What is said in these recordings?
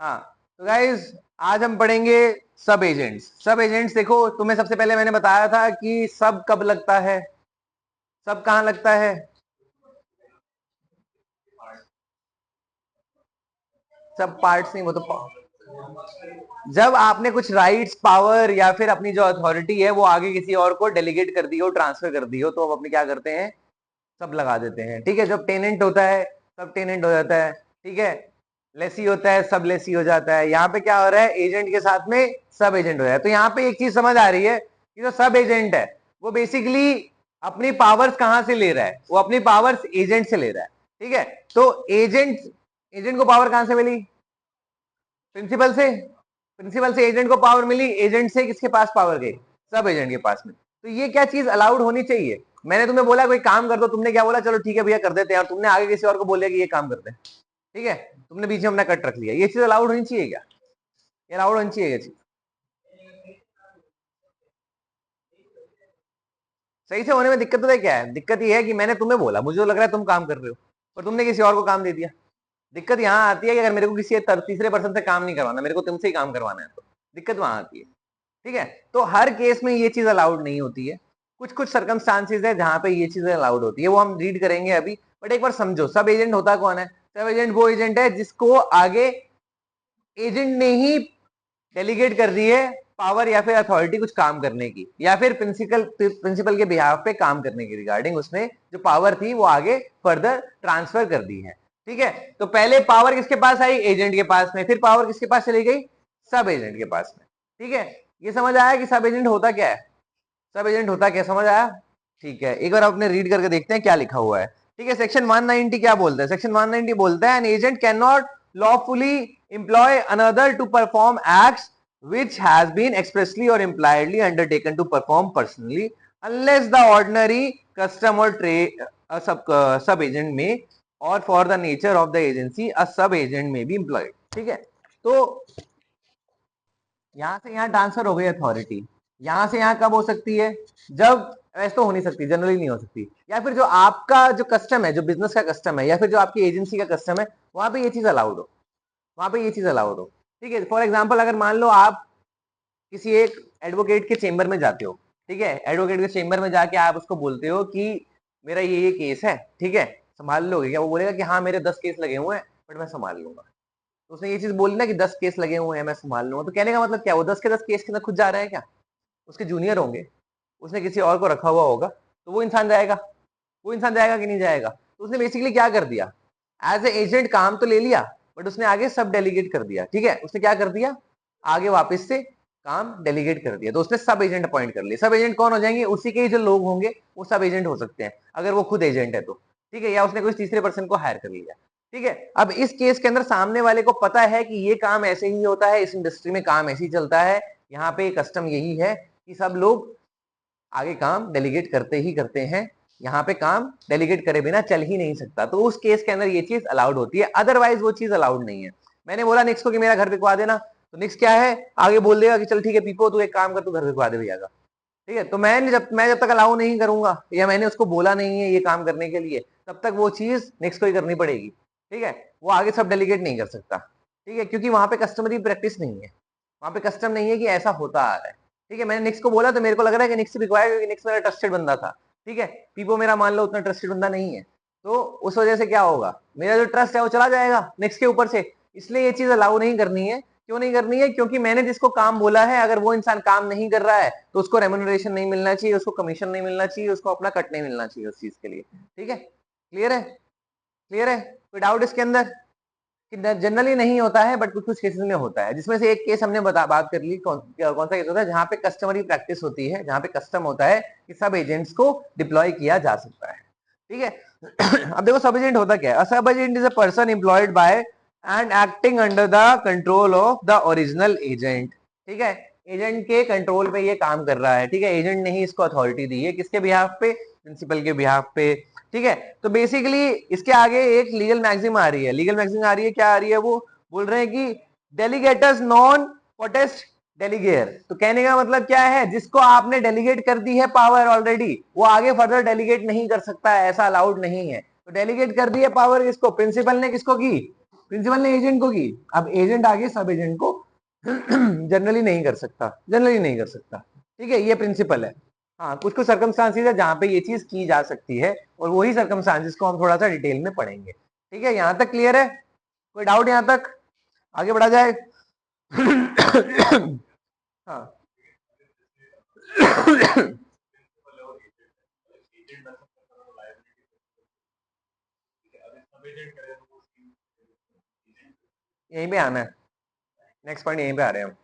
हाँ, तो गाइज आज हम पढ़ेंगे सब एजेंट्स। सब एजेंट्स देखो, तुम्हें सबसे पहले मैंने बताया था कि सब कब लगता है, सब कहाँ लगता है। सब पार्ट्स नहीं, वो तो जब आपने कुछ राइट्स पावर या फिर अपनी जो अथॉरिटी है वो आगे किसी और को डेलीगेट कर दी हो, ट्रांसफर कर दी हो, तो हम अपने क्या करते हैं, सब लगा देते हैं। ठीक है, जब टेनेंट होता है सब टेनेंट हो जाता है। ठीक है, लेसी होता है सब लेसी हो जाता है। यहाँ पे क्या हो रहा है, एजेंट के साथ में सब एजेंट हो रहा है। तो यहाँ पे एक चीज समझ आ रही है कि जो सब एजेंट है वो बेसिकली अपनी पावर्स कहां से ले रहा है, वो अपनी पावर्स एजेंट से ले रहा है। ठीक है, तो एजेंट एजेंट को पावर कहां से मिली, प्रिंसिपल से। प्रिंसिपल से एजेंट को पावर मिली, एजेंट से किसके पास पावर गई, सब एजेंट के पास में। तो ये क्या चीज अलाउड होनी चाहिए। मैंने तुम्हें बोला कोई काम कर दो, तुमने क्या बोला, चलो ठीक है भैया कर देते हैं, और तुमने आगे किसी और को बोला कि ये काम करते हैं। ठीक है, तुमने बीच में अपना कट रख लिया। ये चीज अलाउड होनी चाहिए क्या, ये अलाउड होनी चाहिए क्या चीज, सही से होने में दिक्कत तो क्या है। दिक्कत ये है कि मैंने तुम्हें बोला, मुझे तो लग रहा है तुम काम कर रहे हो, और तुमने किसी और को काम दे दिया। दिक्कत यहाँ आती है कि अगर मेरे को किसी तीसरे पर्सन से काम नहीं करवाना, मेरे को तुमसे ही काम करवाना है, तो दिक्कत वहां आती है। ठीक है, तो हर केस में ये चीज अलाउड नहीं होती है। कुछ कुछ सर्कमस्टांसेस है जहां पे ये चीजें अलाउड होती है, वो हम रीड करेंगे अभी। बट एक बार समझो, सब एजेंट होता कौन है। सब एजेंट वो एजेंट है जिसको आगे एजेंट ने ही डेलीगेट कर दी है पावर या फिर अथॉरिटी कुछ काम करने की, या फिर प्रिंसिपल के बिहाफ पे काम करने की रिगार्डिंग उसने जो पावर थी वो आगे फर्दर ट्रांसफर कर दी है। ठीक है, तो पहले पावर किसके पास आई, एजेंट के पास में, फिर पावर किसके पास चली गई, सब एजेंट के पास में। ठीक है, ये समझ आया कि सब एजेंट होता क्या है, सब एजेंट होता क्या, समझ आया। ठीक है, एक बार अपने रीड करके देखते हैं क्या लिखा हुआ है। ठीक है, सेक्शन 190 क्या बोलता है, सेक्शन 190 बोलता है an agent can not lawfully employ another to perform acts which has been expressly or impliedly undertaken to perform personally unless the ordinary custom or trade sub agent may or for the nature of the agency a sub agent may be employed। ठीक है, तो यहां से यहां transfer हो गई authority, यहां से यहां कब हो सकती है, जब, वैसे तो हो नहीं सकती, जनरली नहीं हो सकती, या फिर जो आपका जो कस्टम है, जो बिजनेस का कस्टम है, या फिर जो आपकी एजेंसी का कस्टम है, वहां पे ये चीज अलाउड हो, वहां पे ये चीज अलाउड हो। ठीक है, फॉर एग्जाम्पल अगर मान लो आप किसी एक एडवोकेट के चेंबर में जाते हो। ठीक है, एडवोकेट के चेंबर में जाके आप उसको बोलते हो कि मेरा ये केस है, ठीक है, संभाल लोगे क्या। वो बोलेगा कि हाँ मेरे 10 केस लगे हुए हैं बट मैं संभाल लूंगा। तो उसने ये चीज बोली ना कि 10 केस लगे हुए हैं मैं संभाल लूंगा, तो कहने का मतलब क्या, वो 10 के 10 केस के अंदर खुद जा रहा है क्या, उसके जूनियर होंगे, उसने किसी और को रखा हुआ होगा, तो वो इंसान जाएगा, वो इंसान जाएगा कि नहीं जाएगा। तो उसने बेसिकली क्या कर दिया, एज ए एजेंट काम तो ले लिया बट उसने आगे सब डेलीगेट कर दिया। ठीक है, उसने क्या कर दिया, आगे वापस से काम डेलीगेट कर दिया, तो उसने सब एजेंट अपॉइंट कर लिया। सब एजेंट कौन हो जाएंगे, उसी के ही जो लोग होंगे वो सब एजेंट हो सकते हैं अगर वो खुद एजेंट है तो। ठीक है, या उसने कोई तीसरे पर्सन को हायर कर लिया। ठीक है, अब इस केस के अंदर सामने वाले को पता है कि ये काम ऐसे ही होता है, इस इंडस्ट्री में काम ऐसे ही चलता है, यहाँ पे कस्टम यही है कि सब लोग आगे काम डेलीगेट करते ही करते हैं, यहाँ पे काम डेलीगेट करे बिना चल ही नहीं सकता। तो उस केस के अंदर ये चीज अलाउड होती है, अदरवाइज वो चीज अलाउड नहीं है। मैंने बोला निक्स को कि मेरा घर पिकवा देना, तो निक्स क्या है, आगे बोल देगा कि चल ठीक है पीपो तू एक काम कर, तू घर पिकवा दे भैया का। ठीक है, तो मैं जब तक अलाउ नहीं करूंगा या मैंने उसको बोला नहीं है ये काम करने के लिए, तब तक वो चीज नेक्स्ट को ही करनी पड़ेगी। ठीक है, वो आगे सब डेलीगेट नहीं कर सकता। ठीक है, क्योंकि वहां पे कस्टमरी प्रैक्टिस नहीं है, वहां पे कस्टम नहीं है कि ऐसा होता आ रहा है। ठीक है, मैंने निक्स को बोला तो मेरे को लग रहा है कि निक्स से बिकवाया, क्योंकि निक्स मेरा ट्रस्टेड बंदा था। ठीक है, पीपो मेरा मान लो उतना ट्रस्टेड बंदा नहीं है, तो उस वजह से क्या होगा, मेरा जो ट्रस्ट है वो चला जाएगा निक्स के ऊपर से। इसलिए ये चीज अलाउ नहीं करनी है। क्यों नहीं करनी है, क्योंकि मैंने जिसको काम बोला है अगर वो इंसान काम नहीं कर रहा है तो उसको रेम्यूनरेशन नहीं मिलना चाहिए, उसको कमीशन नहीं मिलना चाहिए, उसको अपना कट नहीं मिलना चाहिए उस चीज के लिए। ठीक है, क्लियर है, क्लियर है, कोई डाउट इसके अंदर, कि जनरली नहीं होता है बट कुछ कुछ केसेस में होता है, जिसमें से एक केस हमने बात कर ली, कौन सा केस होता है, जहां पे कस्टमरी प्रैक्टिस होती है, जहां पे कस्टम होता है कि सब एजेंट्स को डिप्लॉय किया जा सकता है। ठीक है अब देखो सब एजेंट होता क्या है, सब agent is a person employed by and acting under the control of the original agent. ठीक है, एजेंट के कंट्रोल पे ये काम कर रहा है। ठीक है, एजेंट ने ही इसको अथॉरिटी दी है, किसके बिहाफ पे, प्रिंसिपल के बिहाफ पे। ठीक है, तो बेसिकली इसके आगे एक लीगल मैक्सिम आ रही है, लीगल मैक्सिम आ रही है, क्या आ रही है, वो बोल रहे हैं कि डेलीगेटर्स नॉन पोटेस्ट डेलीगेयर। तो कहने का मतलब क्या है, जिसको आपने डेलीगेट कर दी है पावर ऑलरेडी, वो आगे फर्दर डेलीगेट नहीं कर सकता है, ऐसा अलाउड नहीं है। तो डेलीगेट कर दी है पावर किसको, प्रिंसिपल ने किसको की, प्रिंसिपल ने एजेंट को की, अब एजेंट आगे सब एजेंट को जनरली नहीं कर सकता, जनरली नहीं कर सकता। ठीक है, ये प्रिंसिपल है। हाँ, कुछ कुछ सर्कमस्टांसेस है जहां पे ये चीज की जा सकती है, और वही सर्कमस्टांसेस को हम थोड़ा सा डिटेल में पढ़ेंगे। ठीक है, यहां तक क्लियर है? कोई डाउट यहां तक? आगे बढ़ा जाए। हाँ। यहीं पे आना है, नेक्स्ट पॉइंट यहीं पे आ रहे हैं हम।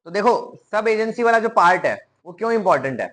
तो देखो, सब एजेंसी वाला जो पार्ट है वो क्यों इंपॉर्टेंट है,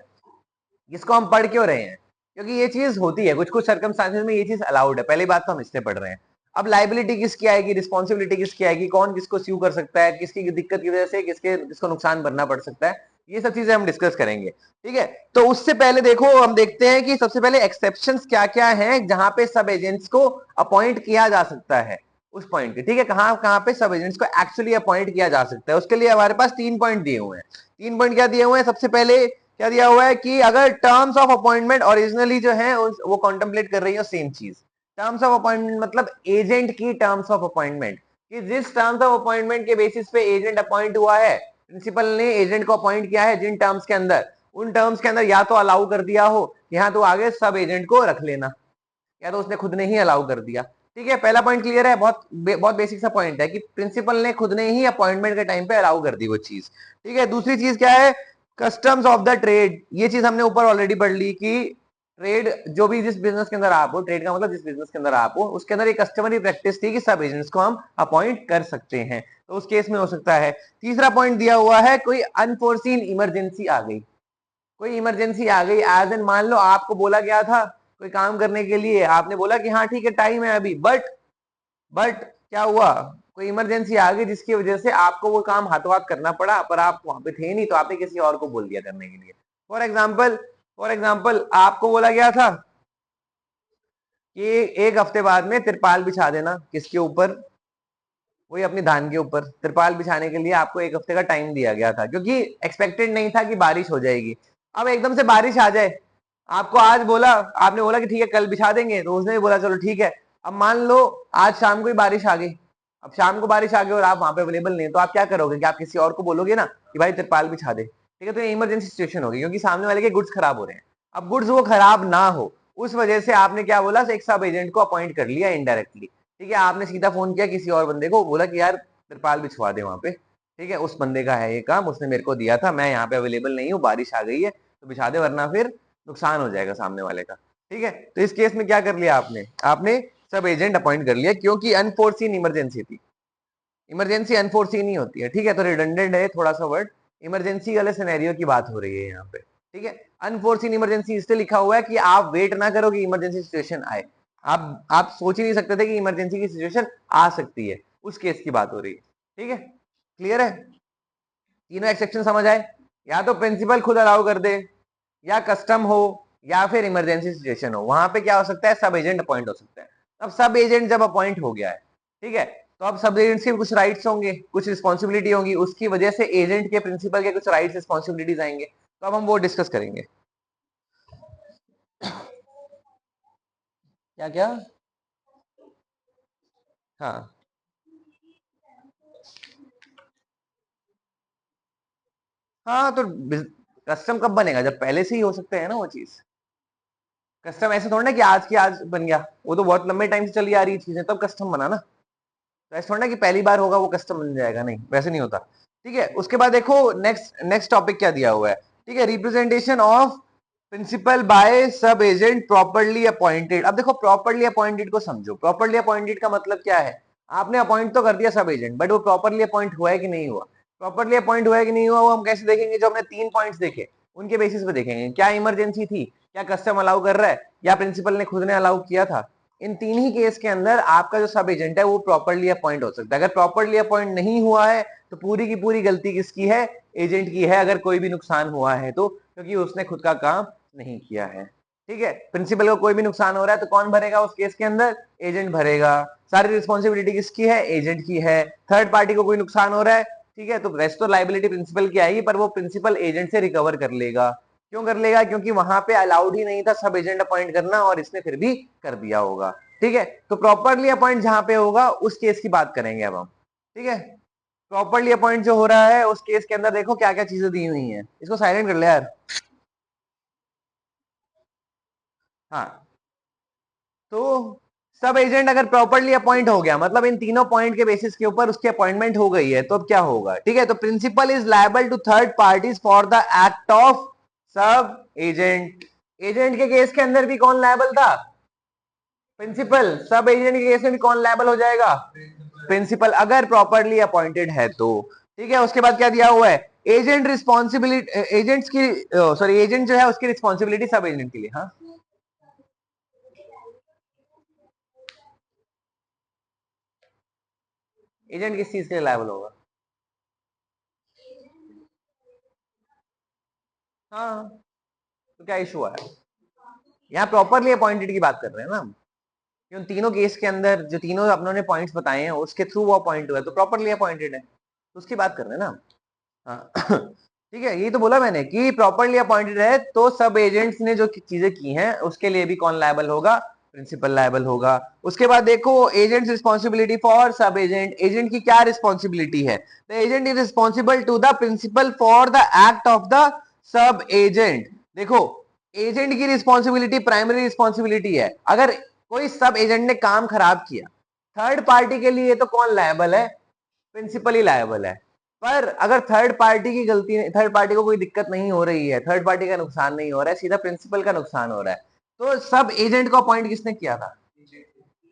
इसको हम पढ़ क्यों रहे हैं? क्योंकि ये चीज होती है, कुछ कुछ सर्कमस्टांसेस में ये चीज अलाउड है। पहली बात तो हम इससे पढ़ रहे हैं। अब लाइबिलिटी किसकी आएगी, रिस्पॉन्सिबिलिटी किसकी आएगी, कौन किसको स्यू कर सकता है, किसकी दिक्कत की वजह से किसको नुकसान भरना पड़ सकता है, ये सब चीजें हम डिस्कस करेंगे। ठीक है, तो उससे पहले देखो, हम देखते हैं कि सबसे पहले एक्सेप्शंस क्या क्या हैं जहां पे सब एजेंट्स को अपॉइंट किया जा सकता है, उस पॉइंट पे। ठीक है, कहां कहां पे सब एजेंट्स को एक्चुअली अपॉइंट किया जा सकता है, उसके लिए हमारे पास 3 पॉइंट दिए हुए हैं। 3 पॉइंट क्या दिए हुए हैं? सबसे पहले क्या दिया हुआ है कि अगर टर्म्स ऑफ अपॉइंटमेंट ओरिजिनली जो है वो कॉन्टेम्पलेट कर रही है सेम चीज। टर्म्स ऑफ अपॉइंटमेंट मतलब एजेंट की टर्म्स ऑफ अपॉइंटमेंट, कि जिस टर्म्स ऑफ अपॉइंटमेंट के बेसिस पे एजेंट अपॉइंट हुआ है, प्रिंसिपल ने एजेंट को अपॉइंट किया है जिन टर्म्स के अंदर, उन टर्म्स के अंदर या तो अलाउ कर दिया हो कि हाँ तो आगे सब एजेंट को रख लेना, या तो उसने खुद ने ही अलाउ कर दिया। ठीक है, पहला पॉइंट क्लियर है? बहुत बेसिक सा पॉइंट है कि प्रिंसिपल ने खुद ने ही अपॉइंटमेंट के टाइम पे अलाउ कर दी वो चीज। ठीक है, दूसरी चीज क्या है? Customs of the trade. ये चीज हमने ऊपर ऑलरेडी पढ़ ली कि ट्रेड जो भी जिस बिजनेस के अंदर आप हो, ट्रेड का मतलब जिस बिजनेस के अंदर आप हो, उसके अंदर एक कस्टमरी प्रैक्टिस थी कि सब एजेंट्स को हम अपॉइंट कर सकते हैं, तो उस केस में हो सकता है। तीसरा पॉइंट दिया हुआ है, कोई अनफोर्सीन इमरजेंसी आ गई, कोई इमरजेंसी आ गई, एज इन मान लो आपको बोला गया था कोई काम करने के लिए, आपने बोला कि हाँ ठीक है टाइम है अभी, बट क्या हुआ, कोई इमरजेंसी आ गई जिसकी वजह से आपको वो काम हाथों हाथ करना पड़ा, पर आप वहां पे थे नहीं, तो आपने किसी और को बोल दिया करने के लिए। फॉर एग्जाम्पल आपको बोला गया था कि एक हफ्ते बाद में तिरपाल बिछा देना, किसके ऊपर? वही अपनी धान के ऊपर तिरपाल बिछाने के लिए आपको एक हफ्ते का टाइम दिया गया था, क्योंकि एक्सपेक्टेड नहीं था कि बारिश हो जाएगी। अब एकदम से बारिश आ जाए, आपको आज बोला, आपने बोला कि ठीक है कल बिछा देंगे, तो उसने भी बोला चलो ठीक है। अब मान लो आज शाम को ही बारिश आ गई, अब शाम को बारिश आ गई और आप वहां पे अवेलेबल नहीं, तो आप क्या करोगे कि आप किसी और को बोलोगे ना कि भाई तिरपाल बिछा दे। ठीक है, तो ये इमरजेंसी सिचुएशन होगी, क्योंकि सामने वाले के गुड्स खराब हो रहे हैं। अब गुड्स वो खराब ना हो, उस वजह से आपने क्या बोला, एक सब एजेंट को अपॉइंट कर लिया इनडायरेक्टली। ठीक है, आपने सीधा फोन किया किसी और बंदे को, बोला कि यार तिरपाल बिछवा दे वहां पे। ठीक है, उस बंदे का है ये काम, उसने मेरे को दिया था, मैं यहाँ पे अवेलेबल नहीं हूँ, बारिश आ गई है तो बिछा दे, वरना फिर नुकसान हो जाएगा सामने वाले का। ठीक है, तो इस केस में क्या कर लिया आपने, आपने सब एजेंट अपॉइंट कर लिया, क्योंकि अनफोर्सीन इमरजेंसी थी। इमरजेंसी अनफोर्सीन ही होती है। ठीक है, तो रिडंडेंट है थोड़ा सा वर्ड, इमरजेंसी वाले सिनेरियो की बात हो रही है यहाँ पे। ठीक है, अनफोर्सीन इमरजेंसी इसलिए लिखा हुआ है कि आप वेट ना करो कि इमरजेंसी सिचुएशन आए, आप सोच ही नहीं सकते थे कि इमरजेंसी की सिचुएशन आ सकती है, उस केस की बात हो रही है। ठीक है, क्लियर है? तीनों एक्सेप्शन समझ आए? या तो प्रिंसिपल खुद अलाउ कर दे, या कस्टम हो, या फिर इमरजेंसी सिचुएशन हो, वहां पे क्या हो सकता है, सब एजेंट अपॉइंट हो सकता है। अब सब एजेंट जब अपॉइंट हो गया है, ठीक है, तो अब सब एजेंट्स के कुछ राइट्स होंगे, कुछ रिस्पॉन्सिबिलिटी होंगी, उसकी वजह से एजेंट के प्रिंसिपल के कुछ राइट्स रिस्पॉन्सिबिलिटीज आएंगे, तो अब हम वो डिस्कस करेंगे। क्या क्या? हाँ हाँ, तो कस्टम कब बनेगा, जब पहले से ही हो सकते हैं ना वो चीज। कस्टम ऐसे थोड़ा ना कि आज की आज बन गया, वो तो बहुत लंबे टाइम से चली आ रही चीजें, तब कस्टम बना ना। तो ऐसा थोड़ा ना कि पहली बार होगा वो कस्टम बन जाएगा, नहीं वैसे नहीं होता। ठीक है, उसके बाद देखो नेक्स्ट नेक्स्ट टॉपिक क्या दिया हुआ है। ठीक है, रिप्रेजेंटेशन ऑफ प्रिंसिपल बाय सब एजेंट प्रॉपरली अपॉइंटेड। अब देखो प्रॉपरली अपॉइंटेड को समझो, प्रॉपरली अपॉइंटेड का मतलब क्या है, आपने अपॉइंट तो कर दिया सब एजेंट, बट वो प्रॉपरली अपॉइंट हुआ है कि नहीं हुआ। प्रॉपरली अपॉइंट हुआ है कि नहीं हुआ, वो हम कैसे देखेंगे, जो हमने 3 पॉइंट्स देखे उनके बेसिस पे देखेंगे। क्या इमरजेंसी थी, क्या कस्टम अलाउ कर रहा है, या प्रिंसिपल ने खुद ने अलाउ किया था। इन तीन ही केस के अंदर आपका जो सब एजेंट है वो प्रॉपरली अपॉइंट हो सकता है। अगर प्रॉपरली अपॉइंट नहीं हुआ है तो पूरी की पूरी गलती किसकी है, एजेंट की है, अगर कोई भी नुकसान हुआ है तो, क्योंकि उसने खुद का काम नहीं किया है। ठीक है, प्रिंसिपल को कोई भी नुकसान हो रहा है तो कौन भरेगा उस केस के अंदर, एजेंट भरेगा। सारी रिस्पॉन्सिबिलिटी किसकी है, एजेंट की है। थर्ड पार्टी को कोई नुकसान हो रहा है, ठीक है, तो वैसे तो लाइबिलिटी प्रिंसिपल की आएगी, पर वो प्रिंसिपल एजेंट से रिकवर कर लेगा। क्यों कर लेगा, क्योंकि वहां पे अलाउड ही नहीं था सब एजेंट अपॉइंट करना, और इसने फिर भी कर दिया होगा। ठीक है, तो प्रॉपरली अपॉइंट जहां पे होगा उस केस की बात करेंगे अब हम। ठीक है, प्रॉपरली अपॉइंट जो हो रहा है उस केस के अंदर देखो क्या क्या चीजें दी हुई हैं। इसको साइलेंट कर ले यार। हाँ, तो सब एजेंट अगर प्रॉपरली अपॉइंट हो गया, मतलब इन तीनों पॉइंट के बेसिस के ऊपर उसकी अपॉइंटमेंट हो गई है, तो अब क्या होगा? ठीक है, तो principal is liable to third parties for the act of sub agent. Agent के केस के अंदर भी कौन लायबल था? प्रिंसिपल। सब एजेंट के केस में भी कौन लायबल हो जाएगा? प्रिंसिपल, अगर प्रॉपरली अपॉइंटेड है तो। ठीक है, उसके बाद क्या दिया हुआ है? एजेंट रिस्पॉन्सिबिलिटी, एजेंट्स की, सॉरी, एजेंट जो है उसकी रिस्पॉन्सिबिलिटी सब एजेंट के लिए। हाँ, एजेंट किस चीज के लिए लायबल होगा? हाँ, तो क्या इशू है? यहाँ प्रॉपरली अपॉइंटेड की बात कर रहे हैं ना हम। उन तीनों केस के अंदर जो तीनों अपनों ने पॉइंट्स बताए हैं उसके थ्रू वो अपॉइंट हुआ है, तो प्रॉपरली अपॉइंटेड है, तो उसकी बात कर रहे हैं ना हम। हाँ ठीक है, यही तो बोला मैंने कि प्रॉपरली अपॉइंटेड है तो सब एजेंट्स ने जो चीजें की हैं उसके लिए भी कौन लायबल होगा? प्रिंसिपल लायबल होगा। उसके बाद देखो, agent's responsibility for sub agent. Agent की क्या रिस्पॉन्सिबिलिटी है? The agent is responsible to the principal for the act of the sub agent. देखो, एजेंट की रिस्पॉन्सिबिलिटी प्राइमरी रिस्पॉन्सिबिलिटी है। अगर कोई सब एजेंट ने काम खराब किया, थर्ड पार्टी के लिए तो कौन लायबल है? प्रिंसिपल ही लायबल है। पर अगर थर्ड पार्टी की गलती, थर्ड पार्टी को कोई दिक्कत नहीं हो रही है, थर्ड पार्टी का नुकसान नहीं हो रहा है, सीधा प्रिंसिपल का नुकसान हो रहा है, तो सब एजेंट को अपॉइंट किसने किया था?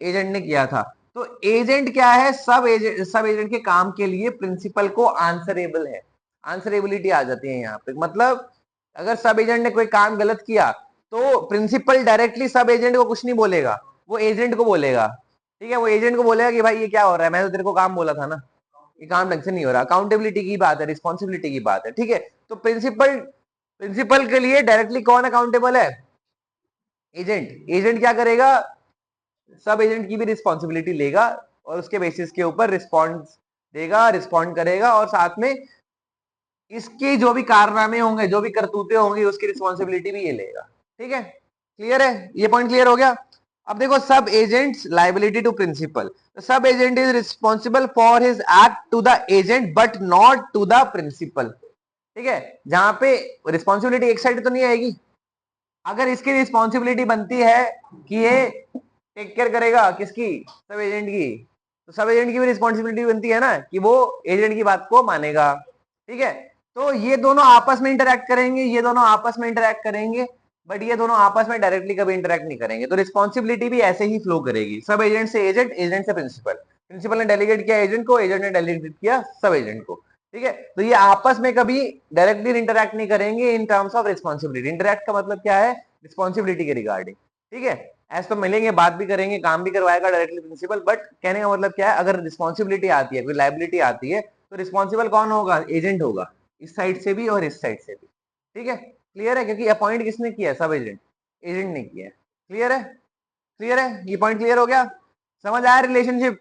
एजेंट ने किया था। तो एजेंट क्या है? सब एजेंट के काम के लिए प्रिंसिपल को आंसरेबल है। आंसरेबिलिटी आ जाती है यहाँ पे, मतलब अगर सब एजेंट ने कोई काम गलत किया तो प्रिंसिपल डायरेक्टली सब एजेंट को कुछ नहीं बोलेगा, वो एजेंट को बोलेगा। ठीक है, वो एजेंट को बोलेगा कि भाई ये क्या हो रहा है, मैं तो तेरे को काम बोला था ना, ये काम ढंग से नहीं हो रहा। अकाउंटेबिलिटी की बात है, रिस्पॉन्सिबिलिटी की बात है। ठीक है, तो प्रिंसिपल, प्रिंसिपल के लिए डायरेक्टली कौन अकाउंटेबल है? एजेंट। एजेंट क्या करेगा? सब एजेंट की भी रिस्पॉन्सिबिलिटी लेगा और उसके बेसिस के ऊपर रिस्पॉन्स देगा, रिस्पॉन्ड करेगा, और साथ में इसके जो भी कारनामे होंगे, जो भी करतूते होंगी, उसकी रिस्पॉन्सिबिलिटी भी ये लेगा। ठीक है, क्लियर है? ये पॉइंट क्लियर हो गया? अब देखो, sub agent's liability to principal. Sub agent is responsible for his act to the agent but not to the principal. ठीक है, जहां पे रिस्पॉन्सिबिलिटी एक साइड तो नहीं आएगी। अगर इसकी रिस्पॉन्सिबिलिटी बनती है कि ये टेक केयर करेगा किसकी? सब एजेंट की, तो सब एजेंट की भी रिस्पॉन्सिबिलिटी बनती है ना कि वो एजेंट की बात को मानेगा। ठीक है, तो ये दोनों आपस में इंटरैक्ट करेंगे, ये दोनों आपस में इंटरैक्ट करेंगे, बट ये दोनों आपस में डायरेक्टली कभी इंटरैक्ट नहीं करेंगे। तो रिस्पॉन्सिबिलिटी भी ऐसे ही फ्लो करेगी, सब एजेंट से एजेंट, एजेंट से प्रिंसिपल, प्रिंसिपल ने डेलीगेट किया एजेंट को, एजेंट ने डेलीगेट किया सब एजेंट को। ठीक है, तो ये आपस में कभी डायरेक्टली इंटरैक्ट नहीं करेंगे in terms of responsibility. Interact का मतलब क्या है? रिस्पॉन्सिबिलिटी के रिगार्डिंग। ठीक है, ऐसे तो मिलेंगे, बात भी करेंगे, काम भी करवाएगा डायरेक्टली प्रिंसिपल, बट कहने का मतलब क्या है? अगर रिस्पॉन्सिबिलिटी आती है, कोई लाइबिलिटी आती है, तो रिस्पॉन्सिबल कौन होगा? एजेंट होगा, इस साइड से भी और इस साइड से भी। ठीक है, क्लियर है? क्योंकि अपॉइंट किसने किया है? सब एजेंट, एजेंट ने किया है। क्लियर है? क्लियर है? ये पॉइंट क्लियर हो गया? समझ आया रिलेशनशिप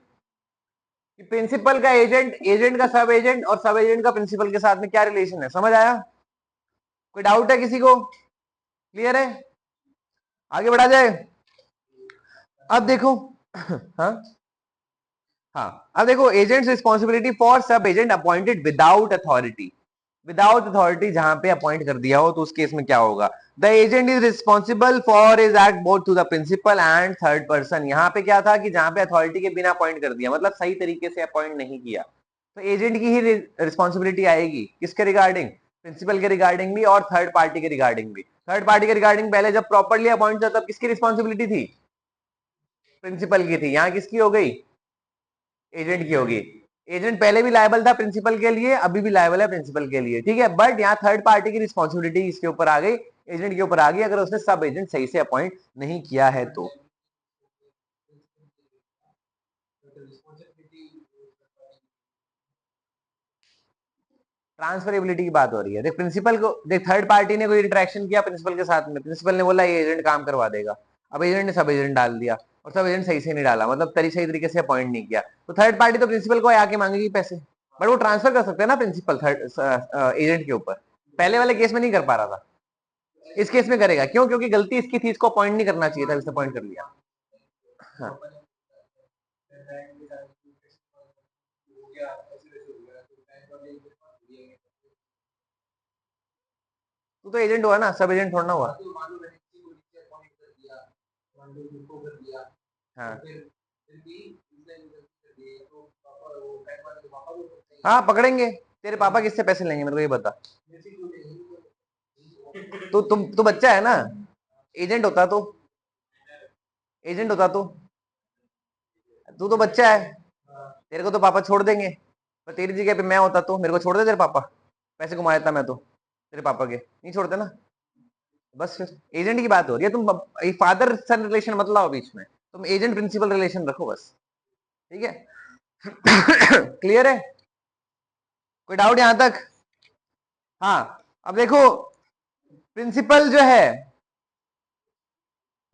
कि प्रिंसिपल का एजेंट, एजेंट का सब एजेंट, और सब एजेंट का प्रिंसिपल के साथ में क्या रिलेशन है? समझ आया? कोई डाउट है किसी को? क्लियर है? आगे बढ़ा जाए। अब देखो हाँ, हाँ, अब देखो, agent's responsibility for sub agent appointed without authority. Without authority जहां पे अपॉइंट कर दिया हो तो उस केस में क्या होगा? The agent is responsible for his act both to the principal and third person. यहाँ पे क्या था कि जहां पे अथॉरिटी के बिना अपॉइंट कर दिया, मतलब सही तरीके से अपॉइंट नहीं किया, तो एजेंट की ही रिस्पॉन्सिबिलिटी आएगी। किसके रिगार्डिंग? प्रिंसिपल के रिगार्डिंग भी और थर्ड पार्टी के रिगार्डिंग भी। थर्ड पार्टी के रिगार्डिंग पहले जब प्रॉपरली अपॉइंट था तब किसकी रिस्पॉन्सिबिलिटी थी? प्रिंसिपल की थी। यहाँ किसकी हो गई? एजेंट की होगी। एजेंट पहले भी लायबल था प्रिंसिपल के लिए, अभी भी लायबल है प्रिंसिपल के लिए। ठीक है, बट यहाँ थर्ड पार्टी की रिस्पॉन्सिबिलिटी इसके ऊपर आ गई, एजेंट के ऊपर आ गई, अगर उसने सब एजेंट सही से अपॉइंट नहीं किया है तो। ट्रांसफरेबिलिटी की बात हो रही है। देख, प्रिंसिपल को देख, थर्ड पार्टी ने कोई इंटरेक्शन किया प्रिंसिपल के साथ में, प्रिंसिपल ने बोला ये एजेंट काम करवा देगा, अब एजेंट ने सब एजेंट डाल दिया और सब एजेंट सही से नहीं डाला, मतलब सही तरीके से अपॉइंट नहीं किया, तो थर्ड पार्टी तो प्रिंसिपल को आके मांगेगी पैसे, बट वो ट्रांसफर कर सकते हैं ना प्रिंसिपल थर्ड एजेंट के ऊपर। पहले वाले केस में नहीं कर पा रहा था, इस केस में करेगा। क्यों? क्योंकि गलती इसकी थी, इसको अपॉइंट नहीं करना चाहिए था, इसने अपॉइंट कर लिया। हाँ, तू तो एजेंट हुआ ना, सब एजेंट थोड़ा ना हुआ। हाँ हाँ, पकड़ेंगे। तेरे पापा किससे पैसे लेंगे मेरे को ये बता। तू बच्चा है ना, एजेंट होता तू, एजेंट होता तू। तू तो बच्चा है, तेरे को तो पापा छोड़ देंगे, पर तेरी जगह पे मैं होता तो मेरे को छोड़ दे तेरे पापा, पैसे घुमा देता मैं तो तेरे पापा के, नहीं छोड़ते ना। बस फिर एजेंट की बात हो रही है, तुम फादर सन रिलेशन मत लाओ बीच में, तुम एजेंट प्रिंसिपल रिलेशन रखो बस, ठीक है। क्लियर है, कोई डाउट यहां तक? हाँ, अब देखो, प्रिंसिपल जो है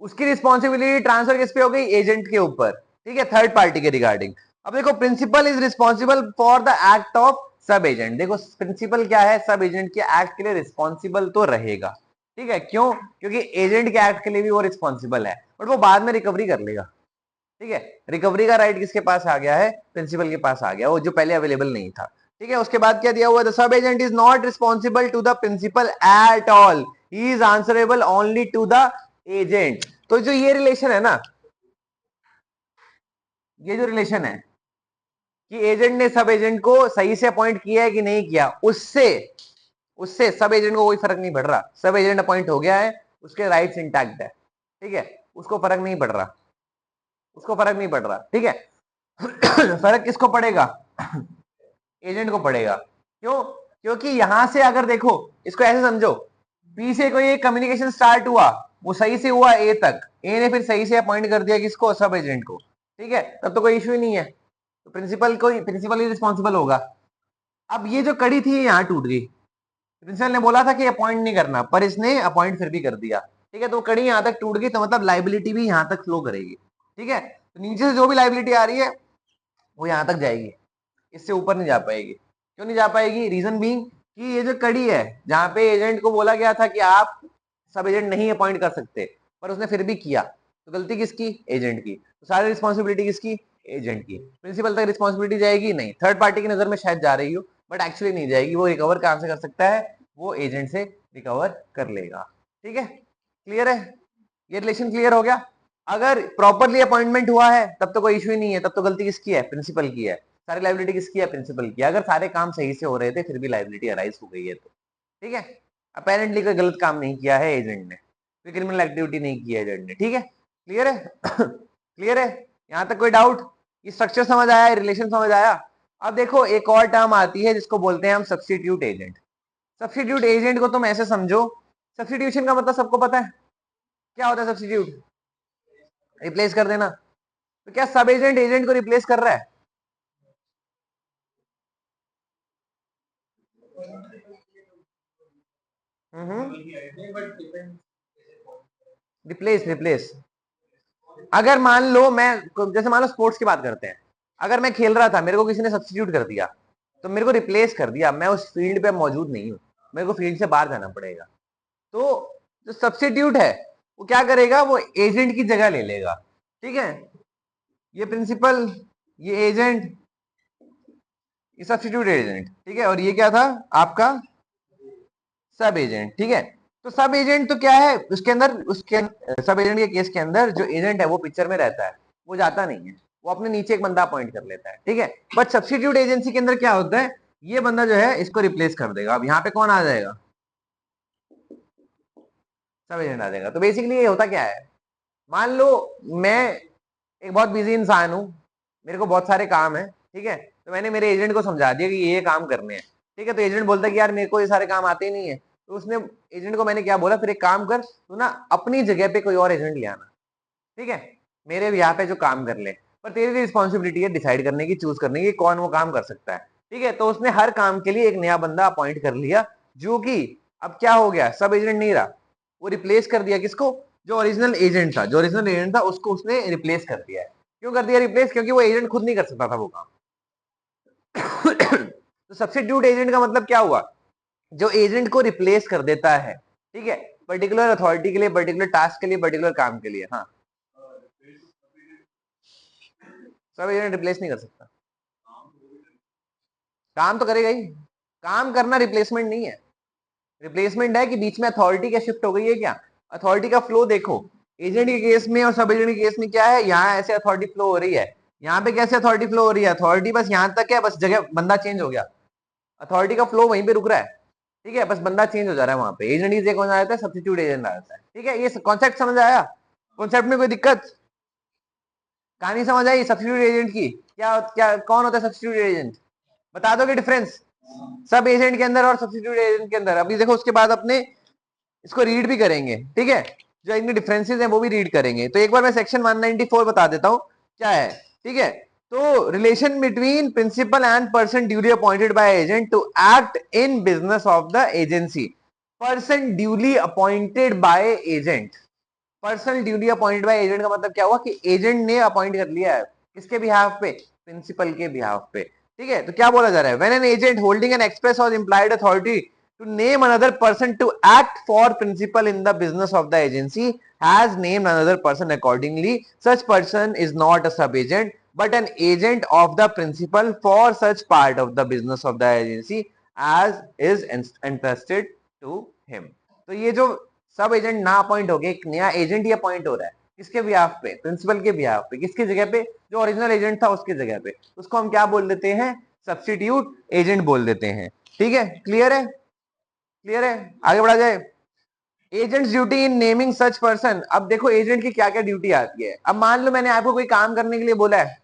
उसकी रिस्पॉन्सिबिलिटी ट्रांसफर किस पे हो गई, एजेंट के ऊपर, ठीक है, थर्ड पार्टी के रिगार्डिंग। अब देखो, principal is responsible for the act of sub agent. देखो प्रिंसिपल क्या है, सब एजेंट के एक्ट के लिए रिस्पॉन्सिबल तो रहेगा, ठीक है, क्यों, क्योंकि एजेंट के एक्ट के लिए भी वो रिस्पॉन्सिबल है, बट वो बाद में रिकवरी कर लेगा, ठीक है। रिकवरी का राइट किसके पास आ गया है, प्रिंसिपल के पास आ गया, वो जो पहले अवेलेबल नहीं था, ठीक है। उसके बाद क्या दिया हुआ, the sub agent is not responsible to the principal at all, he is answerable only to the agent. तो जो ये रिलेशन है ना, ये जो रिलेशन है कि एजेंट ने सब एजेंट को सही से अपॉइंट किया है कि नहीं किया, उससे उससे सब एजेंट को कोई फर्क नहीं पड़ रहा, सब एजेंट अपॉइंट हो गया है, उसके राइट्स इंटैक्ट है, ठीक है, उसको फर्क नहीं पड़ रहा, उसको फर्क नहीं पड़ रहा, ठीक है। फर्क किसको पड़ेगा, एजेंट को पड़ेगा, क्यों, क्योंकि यहां से अगर देखो, इसको ऐसे समझो, पी से कोई कम्युनिकेशन स्टार्ट हुआ, वो सही से हुआ ए तक, ए ने फिर सही से अपॉइंट कर दिया किसको, सब एजेंट को, ठीक है, तब तो कोई इश्यू ही नहीं है, तो प्रिंसिपल ही रिस्पॉन्सिबल होगा। अब ये जो कड़ी थी यहाँ टूट गई, प्रिंसिपल ने बोला था कि अपॉइंट नहीं करना, पर इसने अपॉइंट फिर भी कर दिया, ठीक है, तो कड़ी यहां तक टूट गई, तो मतलब लाइबिलिटी भी यहां तक फ्लो करेगी, ठीक है। तो नीचे से जो भी लाइबिलिटी आ रही है वो यहां तक जाएगी, इससे ऊपर नहीं जा पाएगी। क्यों नहीं जा पाएगी, रीजन बीइंग कि ये जो कड़ी है, जहां पे एजेंट को बोला गया था कि आप सब एजेंट नहीं अपॉइंट कर सकते, पर उसने फिर भी किया, तो गलती किसकी, एजेंट की, तो सारी रिस्पॉन्सिबिलिटी किसकी, एजेंट की। प्रिंसिपल तक रिस्पॉन्सिबिलिटी जाएगी नहीं, थर्ड पार्टी की नजर में शायद जा रही हो, बट एक्चुअली नहीं जाएगी, वो रिकवर कहां से कर सकता है, वो एजेंट से रिकवर कर लेगा, ठीक है। क्लियर है, ये रिलेशन क्लियर हो गया। अगर प्रॉपरली अपॉइंटमेंट हुआ है तब तो कोई इशू ही नहीं है, तब तो गलती किसकी है, प्रिंसिपल की है, सारी लाइबिलिटी किसकी है, प्रिंसिपल की है। अगर सारे काम सही से हो रहे थे फिर भी लाइबिलिटी अराइज हो गई है तो, ठीक है। अपेरेंटली कोई गलत काम नहीं किया है एजेंट ने, कोई क्रिमिनल एक्टिविटी नहीं की है एजेंट ने, ठीक है। क्लियर है। क्लियर है, यहां तक कोई डाउट, ये स्ट्रक्चर समझ आया, रिलेशन समझ आया। अब देखो एक और टर्म आती है जिसको बोलते हैं हम सब्स्टिट्यूट एजेंट। सब्स्टिट्यूट एजेंट को तुम ऐसे समझो, सब्स्टिट्यूशन का मतलब सबको पता है, क्या होता है सब्स्टिट्यूट, रिप्लेस कर देना। तो क्या सब एजेंट एजेंट को रिप्लेस कर रहा है, रिप्लेस रिप्लेस। अगर मान लो मैं, जैसे मान लो स्पोर्ट्स की बात करते हैं, अगर मैं खेल रहा था, मेरे को किसी ने सब्स्टिट्यूट कर दिया, तो मेरे को रिप्लेस कर दिया, मैं उस फील्ड पे मौजूद नहीं हूं, मेरे को फील्ड से बाहर जाना पड़ेगा, तो जो सब्स्टिट्यूट है वो क्या करेगा, वो एजेंट की जगह ले लेगा, ठीक है। ये प्रिंसिपल, ये एजेंट, ये सब्स्टिट्यूट एजेंट, ठीक है, और ये क्या था आपका, सब एजेंट, ठीक है। तो सब एजेंट तो क्या है, उसके अंदर, उसके सब एजेंट के केस के अंदर जो एजेंट है वो पिक्चर में रहता है, वो जाता नहीं है, वो अपने नीचे एक बंदा अपॉइंट कर लेता है, ठीक है। बट सब्स्टिट्यूट एजेंसी के अंदर क्या होता है, ये बंदा जो है इसको रिप्लेस कर देगा, अब यहाँ पे कौन आ जाएगा, सब एजेंट आ जाएगा। तो बेसिकली ये होता क्या है, मान लो मैं एक बहुत बिजी इंसान हूं, मेरे को बहुत सारे काम है, ठीक है, तो मैंने मेरे एजेंट को समझा दिया कि ये काम करने हैं, ठीक है, तो एजेंट बोलता है कि यार मेरे को ये सारे काम आते ही नहीं है, तो उसने, एजेंट को मैंने क्या बोला, फिर एक काम कर तू ना अपनी जगह पे कोई और एजेंट ले आना, ठीक है, मेरे भी यहाँ पे जो काम कर ले, पर तेरी रिस्पॉन्सिबिलिटी है डिसाइड करने की, चूज करने की कौन वो काम कर सकता है, ठीक है। तो उसने हर काम के लिए एक नया बंदा अपॉइंट कर लिया, जो कि अब क्या हो गया, सब एजेंट नहीं रहा, वो रिप्लेस कर दिया किसको, जो ओरिजिनल एजेंट था, जो ओरिजिनल एजेंट था उसको उसने रिप्लेस कर दिया है। क्यों कर दिया रिप्लेस, क्योंकि वो एजेंट खुद नहीं कर सकता था वो काम। तो सब्स्टिट्यूट एजेंट का मतलब क्या हुआ, जो एजेंट को रिप्लेस कर देता है, ठीक है, पर्टिकुलर अथॉरिटी के लिए, पर्टिकुलर टास्क के लिए, पर्टिकुलर काम के लिए, हाँ। सब एजेंट रिप्लेस नहीं कर सकता। काम तो करेगा ही, काम करना रिप्लेसमेंट नहीं है। रिप्लेसमेंट है कि बीच में अथॉरिटी क्या शिफ्ट हो गई है क्या। अथॉरिटी का फ्लो देखो, एजेंट के केस में और सब एजेंट के केस में क्या है, यहाँ ऐसे अथॉरिटी फ्लो हो रही है, यहाँ पे कैसे अथॉरिटी फ्लो हो रही है, अथॉरिटी बस यहाँ तक है, बस जगह बंदा चेंज हो गया, अथॉरिटी का फ्लो वहीं पे रुक रहा है, ठीक है, बस बंदा चेंज हो जा रहा है वहां पे, एजेंट इज कौन आ जाता है, सब्स्टिट्यूट एजेंट आ जाता है, ठीक है। ये कॉन्सेप्ट समझ आया, कॉन्सेप्ट में कोई दिक्कत, कहानी समझ आई सब्स्टिट्यूट एजेंट की, क्या क्या कौन होता है सब्स्टिट्यूट एजेंट, बता दोगे डिफरेंस सब एजेंट के अंदर और सब्स्टिट्यूट एजेंट के अंदर। अभी देखो उसके बाद अपने इसको रीड भी करेंगे, ठीक है, जो इनके डिफरेंसेस हैं वो भी रीड करेंगे। तो एक बार मैं सेक्शन 194 बता देता हूं क्या है, ठीक है। तो relation between principal and person duly appointed by agent to act in business of the agency, person duly appointed by agent, person duly appointed by agent का मतलब क्या हुआ कि एजेंट ने अपॉइंट कर लिया है, किसके बिहाफ पे, प्रिंसिपल के बिहाफ पे, ठीक है। तो क्या बोला जा रहा है, when an agent holding an express और implied authority to name another person to act for principal in the business of the agency has named another person accordingly, such person is not a sub agent but an agent of the principal for such part of the business of the agency as is entrusted to him। तो ये जो सब agent ना appoint हो गए, एक नया agent ही appoint हो रहा है, किसके बिहाफ पे, प्रिंसिपल के बिहाफ पे, किसकी जगह पे, जो ओरिजिनल एजेंट था उसकी जगह पे, उसको हम क्या बोल देते हैं, सब्स्टिट्यूट एजेंट बोल देते हैं, ठीक है। क्लियर है, क्लियर है, आगे बढ़ा जाए। एजेंट्स ड्यूटी इन नेमिंग सच पर्सन, अब देखो एजेंट की क्या क्या ड्यूटी आती है। अब मान लो मैंने आपको कोई काम करने के लिए बोला है,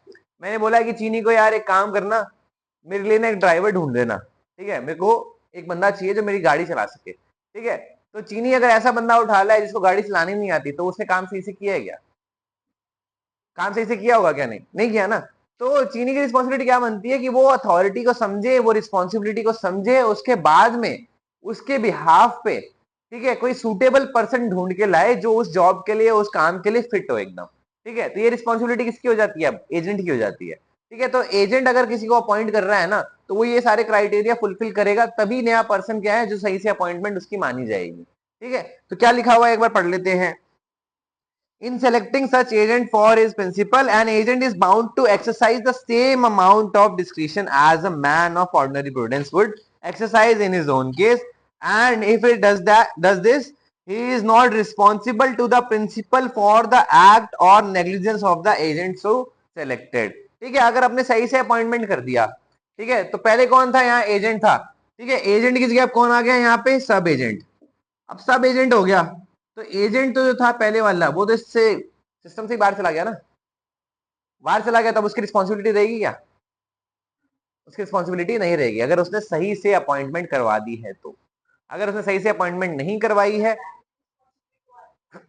मैंने बोला है कि चीनी को यार एक काम करना, मेरे लिए ना एक ड्राइवर ढूंढ देना, ठीक है, मेरे को एक बंदा चाहिए जो मेरी गाड़ी चला सके, ठीक है। तो चीनी अगर ऐसा बंदा उठा ला है जिसको गाड़ी चलानी नहीं आती, तो उसने काम सही से किया है क्या, काम सही से किया होगा क्या, नहीं नहीं किया ना। तो चीनी की रिस्पॉन्सिबिलिटी क्या बनती है कि वो अथॉरिटी को समझे, वो रिस्पॉन्सिबिलिटी को समझे, उसके बाद में उसके बिहाफ पे, ठीक है, कोई सूटेबल पर्सन ढूंढ के लाए जो उस जॉब के लिए, उस काम के लिए फिट हो एकदम, ठीक है। तो ये रिस्पॉन्सिबिलिटी किसकी हो जाती है, अब एजेंट की हो जाती है, ठीक है। तो एजेंट अगर किसी को अपॉइंट कर रहा है ना, तो वो ये सारे क्राइटेरिया फुलफिल करेगा, तभी नया पर्सन क्या है जो सही से अपॉइंटमेंट उसकी मानी जाएगी, ठीक है। तो क्या लिखा हुआ है एक बार पढ़ लेते हैं। In selecting such agent for his principal, an agent is bound to exercise the same amount of discretion as a man of ordinary prudence would exercise in his own case, and if it does this, he is not responsible to the principal for the act or negligence of the agent so selected। ठीक है, अगर आपने सही से appointment कर दिया, ठीक है, तो पहले कौन था, यहाँ एजेंट था, ठीक है, एजेंट की जगह कौन आ गया यहाँ पे, सब एजेंट। अब सब एजेंट हो गया, तो एजेंट तो जो था पहले वाला वो तो इससे सिस्टम से बाहर चला गया ना, बाहर चला गया, तब उसकी रिस्पॉन्सिबिलिटी रहेगी क्या, उसकी रिस्पॉन्सिबिलिटी नहीं रहेगी अगर उसने सही से अपॉइंटमेंट करवा दी है तो। अगर उसने सही से अपॉइंटमेंट नहीं करवाई है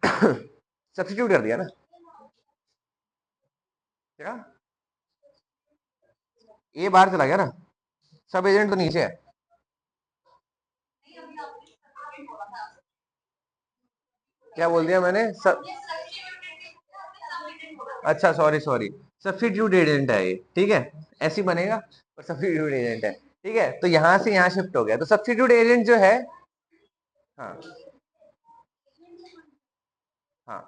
सब्स्टिट्यूट कर दिया ना क्या, ये बाहर चला गया ना, सब एजेंट तो नीचे है। क्या बोल दिया मैंने, सब, अच्छा सॉरी सॉरी, सब्स्टिट्यूट एजेंट है ये, ठीक है, ऐसे ही बनेगा, और सब्स्टिट्यूट एजेंट है, ठीक है। तो यहां से यहां शिफ्ट हो गया, तो सब्स्टिट्यूट एजेंट जो है, हाँ हाँ,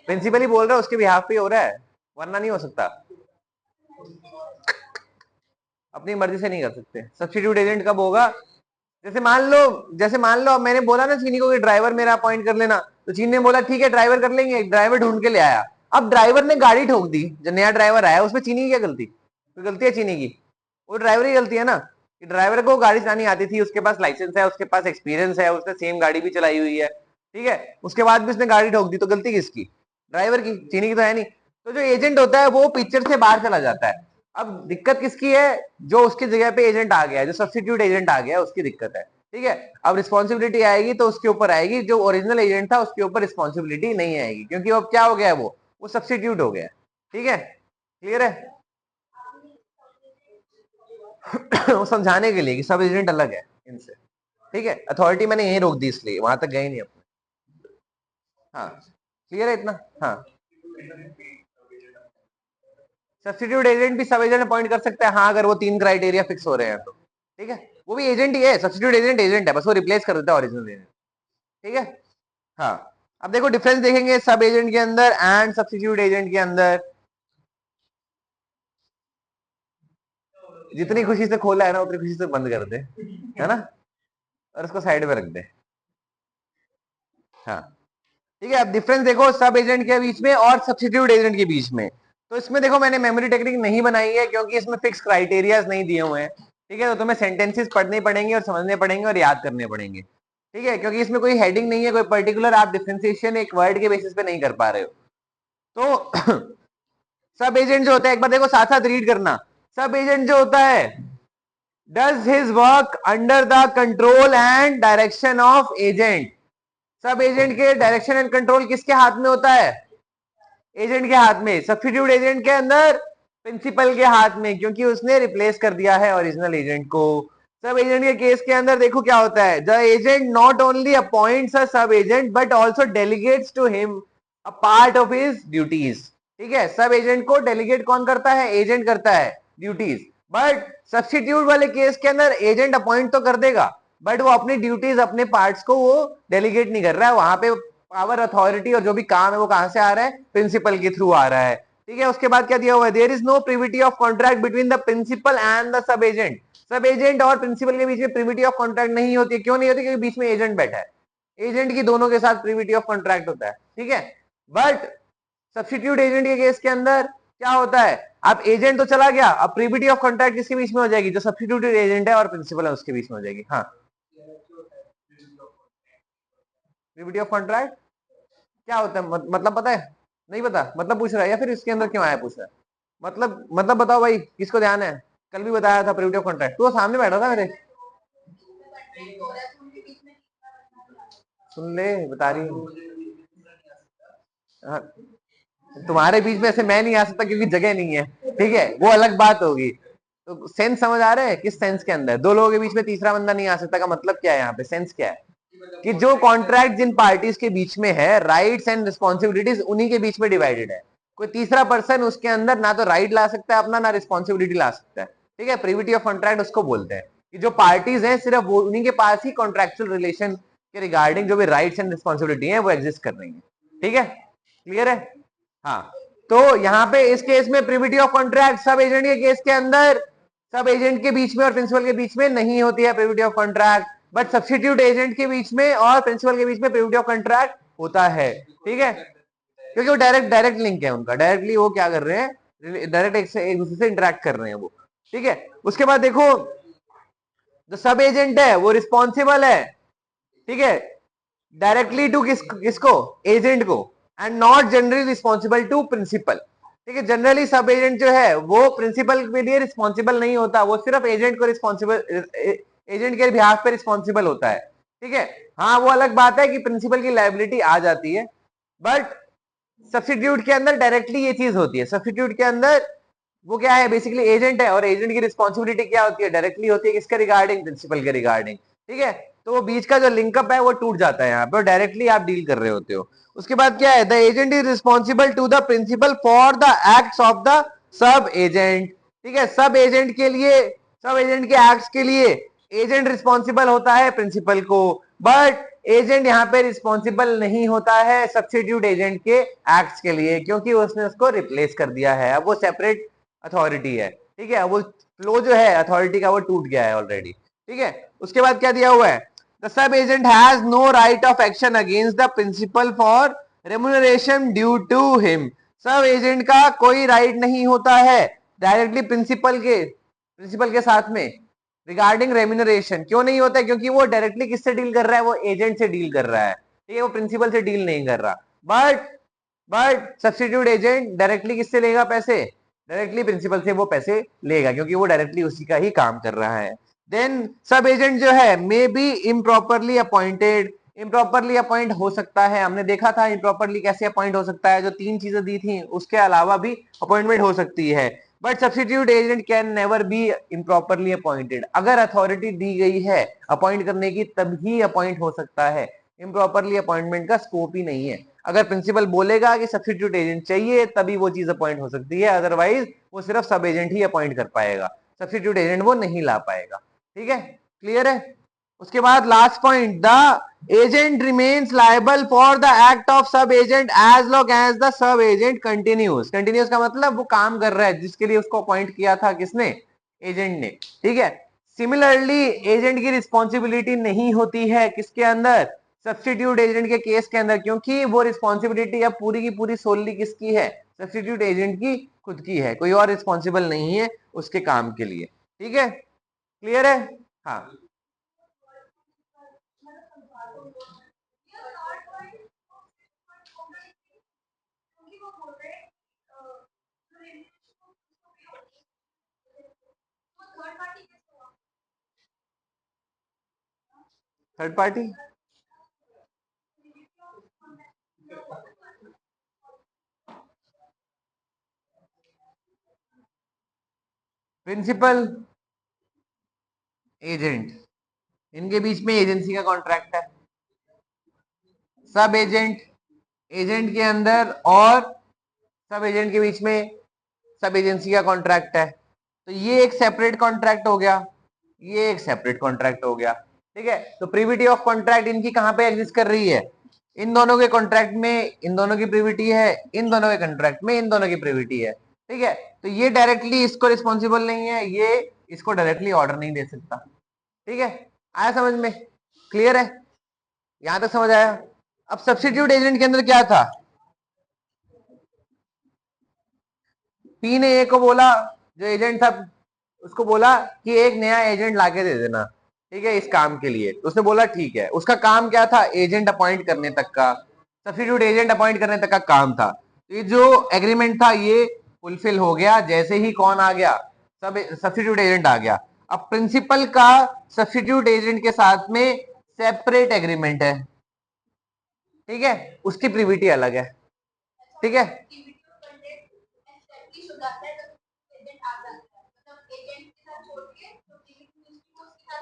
प्रिंसिपल ही बोल रहा है, उसके बिहाफ पे हो रहा है, वरना नहीं हो सकता, अपनी मर्जी से नहीं कर सकते। सब्स्टिट्यूट एजेंट कब होगा, जैसे मान लो अब मैंने बोला ना चीनी को कि ड्राइवर मेरा अपॉइंट कर लेना, तो चीनी ने बोला ठीक है ड्राइवर कर लेंगे, ड्राइवर ढूंढ के ले आया, अब ड्राइवर ने गाड़ी ठोक दी, जो नया ड्राइवर आया उसमें चीनी की क्या गलती, कोई गलती है चीनी की, वो ड्राइवर की गलती है ना, कि ड्राइवर को गाड़ी चलानी आती थी, उसके पास लाइसेंस है, उसके पास एक्सपीरियंस है, उसने सेम गाड़ी भी चलाई हुई है, ठीक है, उसके बाद भी उसने गाड़ी ठोक दी, तो गलती किसकी, ड्राइवर की, चीनी की तो है नहीं। तो जो एजेंट होता है वो पिक्चर से बाहर चला जाता है। अब दिक्कत किसकी है, जो उसकी जगह पे एजेंट आ गया है, जो सब्स्टिट्यूट एजेंट आ गया है, उसकी दिक्कत है, ठीक है। अब रिस्पॉन्सिबिलिटी आएगी तो उसके ऊपर आएगी, जो ओरिजिनल एजेंट था उसके ऊपर रिस्पॉन्सिबिलिटी नहीं आएगी, क्योंकि अब क्या हो गया है, वो सब्स्टिट्यूट हो गया, ठीक है। क्लियर है वो समझाने के लिए कि सब एजेंट अलग है इनसे, ठीक है। अथॉरिटी मैंने यही रोक दी इसलिए, वहां तक गए नहीं अपने, हाँ क्लियर है इतना, हाँ। सब्स्टिट्यूट एजेंट भी सब एजेंट अपॉइंट कर सकता है, हाँ अगर वो 3 क्राइटेरिया फिक्स हो रहे हैं तो, ठीक है। वो भी एजेंट ही है, सब्स्टिट्यूट एजेंट एजेंट है, बस वो रिप्लेस कर देता है ओरिजिनल एजेंट, ठीक है, हाँ। अब देखो डिफरेंस देखेंगे सब एजेंट के अंदर एंड सब्स्टिट्यूट एजेंट के अंदर। जितनी खुशी से खोला है ना उतनी खुशी से बंद कर दे, है ना, और उसको साइड में रख दे। हाँ ठीक है, अब डिफरेंस देखो सब एजेंट के बीच में और सब्स्टिट्यूट एजेंट के बीच में। तो इसमें देखो मैंने मेमोरी टेक्निक नहीं बनाई है क्योंकि इसमें फिक्स क्राइटेरियाज नहीं दिए हुए हैं। ठीक है, तो तुम्हें सेंटेंसेस पढ़ने पड़ेंगे और समझने पड़ेंगे और याद करने पड़ेंगे। ठीक है, क्योंकि इसमें कोई हेडिंग नहीं है, कोई पर्टिकुलर आप डिफरेंशिएशन एक वर्ड के बेसिस पे नहीं कर पा रहे हो। तो सब एजेंट जो होता है, एक बार देखो साथ साथ रीड करना। सब एजेंट जो होता है does his work under the control and direction of agent. Sub agent के डायरेक्शन एंड कंट्रोल किसके हाथ में होता है? एजेंट के हाथ में। सब्स्टिट्यूट एजेंट के अंदर प्रिंसिपल के हाथ में, क्योंकि उसने रिप्लेस कर दिया है ओरिजिनल एजेंट को। सब एजेंट के केस के अंदर देखो क्या होता है, the agent not only appoints a sub agent but also delegates to him a part of his duties. ठीक है, सब एजेंट को डेलीगेट कौन करता है? एजेंट करता है ड्यूटीज। बट सब्स्टिट्यूट वाले केस के अंदर एजेंट अपॉइंट तो कर देगा बट वो अपनी ड्यूटीज अपने पार्ट्स को वो डेलीगेट नहीं कर रहा है। वहां पे पावर अथॉरिटी और जो भी काम है वो कहां से आ रहा है? प्रिंसिपल के थ्रू आ रहा है। ठीक है, उसके बाद क्या दिया हुआ है, there is no privity of contract between the principal and the sub agent. Sub agent और प्रिंसिपल के बीच में प्रिविटी ऑफ कॉन्ट्रैक्ट नहीं होती है। क्यों नहीं होती? क्योंकि बीच में एजेंट बैठा है। एजेंट की दोनों के साथ प्रिविटी ऑफ कॉन्ट्रैक्ट होता है। ठीक है, बट सब्स्टिट्यूट एजेंट के केस के अंदर क्या होता है, अब एजेंट तो चला गया, अब प्रिविटी ऑफ कॉन्ट्रैक्ट किसके बीच में हो जाएगी? जो सब्स्टिट्यूटेड एजेंट है और प्रिंसिपल है उसके बीच में हो जाएगी। हाँ, प्रिविटी ऑफ कॉन्ट्रैक्ट क्या होता है? मतलब पता है? नहीं पता? मतलब पूछ रहा है या फिर इसके अंदर क्यों आया पूछ रहा है? मतलब बताओ भाई, किसको ध्यान है? कल भी बताया था प्रिविटी ऑफ कॉन्ट्रैक्ट, तो सामने बैठा था मेरे। सुन ले, बता रही हूँ। हाँ, तुम्हारे बीच में ऐसे मैं नहीं आ सकता क्योंकि जगह नहीं है। ठीक है, वो अलग बात होगी। तो सेंस समझ आ रहा है? किस सेंस के अंदर दो लोगों के बीच में तीसरा बंदा नहीं आ सकता का मतलब क्या है? यहाँ पे सेंस क्या है कि जो कॉन्ट्रैक्ट जिन पार्टीज के बीच में है, राइट्स एंड रिस्पॉन्सिबिलिटीज उन्हीं के बीच में डिवाइडेड है। कोई तीसरा पर्सन उसके अंदर ना तो राइट ला सकता है अपना, ना रिस्पॉन्सिबिलिटी ला सकता है। ठीक है, प्रिविटी ऑफ कॉन्ट्रैक्ट उसको बोलते हैं कि जो पार्टीज हैं सिर्फ वो उन्हीं के पास ही कॉन्ट्रैक्चुअल रिलेशन के रिगार्डिंग जो भी राइट्स एंड रिस्पॉन्सिबिलिटी है वो एग्जिस्ट कर रही है। ठीक है, क्लियर है? हाँ, तो यहाँ पे इस केस में प्रिविटी ऑफ कॉन्ट्रैक्ट सब एजेंट के केस के अंदर सब एजेंट के बीच में और प्रिंसिपल के बीच में नहीं होती है privity of contract, but substitute agent के बीच में और प्रिंसिपल के बीच में प्रिविटी ऑफ कॉन्ट्रैक्ट होता है। ठीक है, क्योंकि वो डायरेक्ट लिंक है उनका, डायरेक्टली वो क्या कर रहे हैं, डायरेक्ट एक दूसरे से इंटरेक्ट कर रहे हैं वो। ठीक है, उसके बाद देखो जो सब एजेंट है वो रिस्पॉन्सिबल है, ठीक है, डायरेक्टली टू किसको? एजेंट को, and not generally responsible to principal. ठीक है, जनरली सब एजेंट जो है वो प्रिंसिपल के लिए रिस्पॉन्सिबल नहीं होता, वो सिर्फ एजेंट को रिस्पॉन्सिबल, एजेंट के बिहाफ पे रिस्पॉन्सिबल होता है। ठीक है, हाँ वो अलग बात है कि प्रिंसिपल की लायबिलिटी आ जाती है, बट सब्स्टिट्यूट के अंदर डायरेक्टली ये चीज होती है। सब्स्टिट्यूट के अंदर वो क्या है, बेसिकली एजेंट है और एजेंट की रिस्पॉन्सिबिलिटी क्या होती है? डायरेक्टली होती है किसके रिगार्डिंग? प्रिंसिपल के रिगार्डिंग। ठीक है, तो वो बीच का जो लिंकअप है वो टूट जाता है यहाँ पे, डायरेक्टली आप डील कर रहे होते हो। उसके बाद क्या है, the agent is responsible to the principal for the acts of the sub agent. ठीक है, सब एजेंट के लिए, सब एजेंट के एक्ट्स के लिए एजेंट रिस्पॉन्सिबल होता है प्रिंसिपल को, बट एजेंट यहाँ पे रिस्पॉन्सिबल नहीं होता है सब्स्टिट्यूट एजेंट के एक्ट्स के लिए, क्योंकि उसने उसको रिप्लेस कर दिया है। अब वो सेपरेट अथॉरिटी है। ठीक है, वो फ्लो जो है अथॉरिटी का वो टूट गया है ऑलरेडी। ठीक है, उसके बाद क्या दिया हुआ है, the sub agent has no right of action against the principal for remuneration due to him. Sub agent का कोई राइट नहीं होता है डायरेक्टली प्रिंसिपल के साथ में रिगार्डिंग रेम्युनरेशन। क्यों नहीं होता है? क्योंकि वो डायरेक्टली किससे डील कर रहा है? वो एजेंट से डील कर रहा है। ठीक है, वो प्रिंसिपल से डील नहीं कर रहा। बट सब्स्टिट्यूट एजेंट डायरेक्टली किससे लेगा पैसे? डायरेक्टली प्रिंसिपल से वो पैसे लेगा, क्योंकि वो डायरेक्टली उसी का ही काम कर रहा है। देन सब एजेंट जो है may be improperly appointed. Improperly appoint हो सकता है, हमने देखा था इम्प्रॉपरली कैसे अपॉइंट हो सकता है, जो 3 चीजें दी थी उसके अलावा भी अपॉइंटमेंट हो सकती है। But substitute agent can never be improperly appointed. अगर अथॉरिटी दी गई है अपॉइंट करने की तभी अपॉइंट हो सकता है, इम्प्रॉपरली अपॉइंटमेंट का स्कोप ही नहीं है। अगर प्रिंसिपल बोलेगा कि सब्स्टिट्यूट एजेंट चाहिए तभी वो चीज अपॉइंट हो सकती है, अदरवाइज वो सिर्फ सब एजेंट ही अपॉइंट कर पाएगा, सब्स्टिट्यूट एजेंट वो नहीं ला पाएगा। ठीक है, क्लियर है? उसके बाद last point, the agent remains liable for the act of sub agent as long as the sub agent continues. Continues का मतलब वो काम कर रहा है जिसके लिए उसको अपॉइंट किया था, किसने, एजेंट ने, ठीक है। सिमिलरली एजेंट की रिस्पॉन्सिबिलिटी नहीं होती है किसके अंदर, सब्स्टिट्यूट एजेंट के केस के अंदर, क्योंकि वो रिस्पॉन्सिबिलिटी अब पूरी की पूरी सोलली किसकी है, सब्स्टिट्यूट एजेंट की खुद की है, कोई और रिस्पॉन्सिबल नहीं है उसके काम के लिए, ठीक है, क्लियर है। हाँ, थर्ड पार्टी, प्रिंसिपल, एजेंट, इनके बीच में एजेंसी का कॉन्ट्रैक्ट है। सब एजेंट, एजेंट के अंदर और सब एजेंट के बीच में सब एजेंसी का कॉन्ट्रैक्ट है। तो ये एक सेपरेट कॉन्ट्रैक्ट हो गया, ये एक सेपरेट कॉन्ट्रैक्ट हो गया, ठीक है। तो प्रीविटी ऑफ कॉन्ट्रैक्ट इनकी कहां पे एग्जिस्ट कर रही है, इन दोनों के कॉन्ट्रैक्ट में इन दोनों की प्रीविटी है, इन दोनों के कॉन्ट्रैक्ट में इन दोनों की प्रीविटी है, ठीक है। तो ये डायरेक्टली इसको रिस्पॉन्सिबल नहीं है, ये इसको डायरेक्टली ऑर्डर नहीं दे सकता, ठीक है। आया समझ में, क्लियर है, यहां तक समझ आया। अब सब्स्टिट्यूट एजेंट के अंदर क्या था, पी ने ए को बोला, जो एजेंट था उसको बोला कि एक नया एजेंट लाके दे देना, ठीक है, इस काम के लिए। तो उसने बोला ठीक है, उसका काम क्या था, एजेंट अपॉइंट करने तक का, सब्स्टिट्यूट एजेंट अपॉइंट करने तक का काम था। तो ये जो एग्रीमेंट था ये फुलफिल हो गया जैसे ही कौन आ गया, सब सब्स्टिट्यूट एजेंट आ गया। अब प्रिंसिपल का सब्स्टिट्यूट एजेंट के साथ में सेपरेट एग्रीमेंट है, ठीक है, उसकी प्रीविटी अलग है, ठीक है।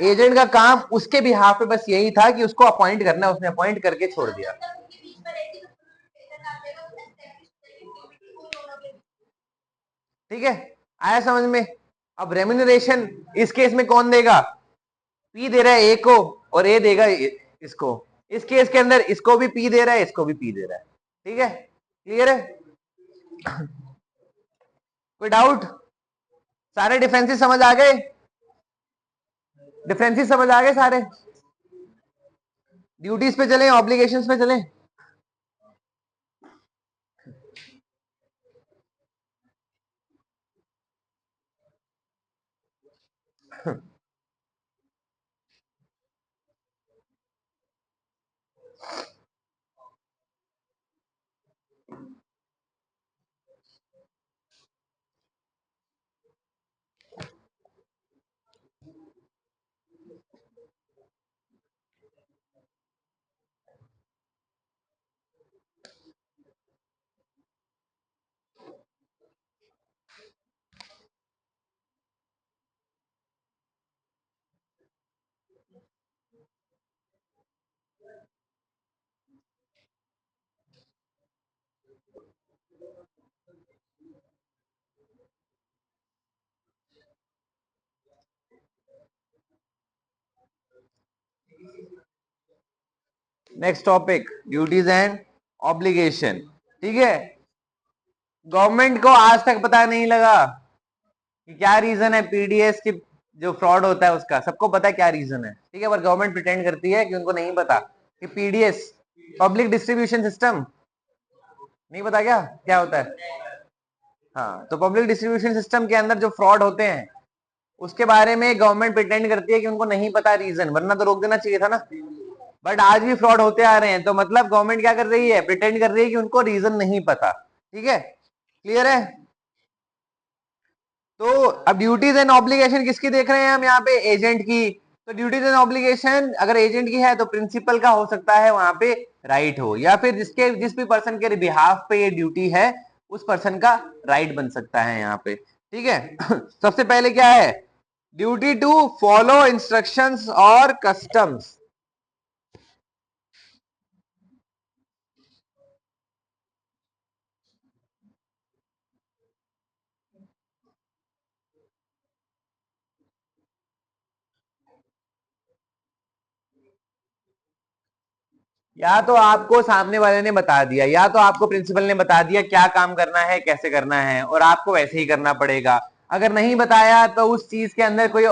एजेंट का काम उसके बिहाफ पे बस यही था कि उसको अपॉइंट करना, उसने अपॉइंट करके छोड़ दिया, ठीक है, आया समझ में। अब रेम्यूनरेशन इस केस में कौन देगा, पी दे रहा है ए को और ए देगा इसको, इस केस के अंदर इसको भी पी दे रहा है, इसको भी पी दे रहा है, ठीक है, क्लियर है, कोई डाउट, सारे डिफरेंसेस समझ आ गए, डिफरेंसेस समझ आ गए सारे। ड्यूटीज पे चलें, ऑब्लिगेशंस पे चलें। Next topic, duties and obligation, ठीक है। गवर्नमेंट को आज तक पता नहीं लगा कि क्या रीजन है पीडीएस की, जो फ्रॉड होता है उसका सबको पता है क्या रीजन है, ठीक है, पर गवर्नमेंट प्रिटेंड करती है कि उनको नहीं पता कि पीडीएस, पब्लिक डिस्ट्रीब्यूशन सिस्टम, नहीं पता क्या क्या होता है। हाँ, तो पब्लिक डिस्ट्रीब्यूशन सिस्टम के अंदर जो फ्रॉड होते हैं उसके बारे में गवर्नमेंट प्रिटेंड करती है कि उनको नहीं पता रीजन, वरना तो रोक देना चाहिए था ना। बट आज भी फ्रॉड होते आ रहे हैं, तो मतलब गवर्नमेंट क्या कर रही है, प्रिटेंड कर रही है कि उनको रीजन नहीं पता, ठीक है, क्लियर है। तो अब ड्यूटीज एंड ऑब्लिगेशन किसकी देख रहे हैं हम यहाँ पे, एजेंट की। तो ड्यूटीज एंड ऑब्लिगेशन अगर एजेंट की है तो प्रिंसिपल का हो सकता है वहां पे राइट हो, या फिर जिस भी पर्सन के बिहाफ पे ये ड्यूटी है उस पर्सन का राइट बन सकता है यहाँ पे, ठीक है। सबसे पहले क्या है, ड्यूटी टू फॉलो इंस्ट्रक्शंस और कस्टम्स। या तो आपको सामने वाले ने बता दिया, या तो आपको प्रिंसिपल ने बता दिया क्या काम करना है, कैसे करना है, और आपको वैसे ही करना पड़ेगा। अगर नहीं बताया तो उस चीज के अंदर कोई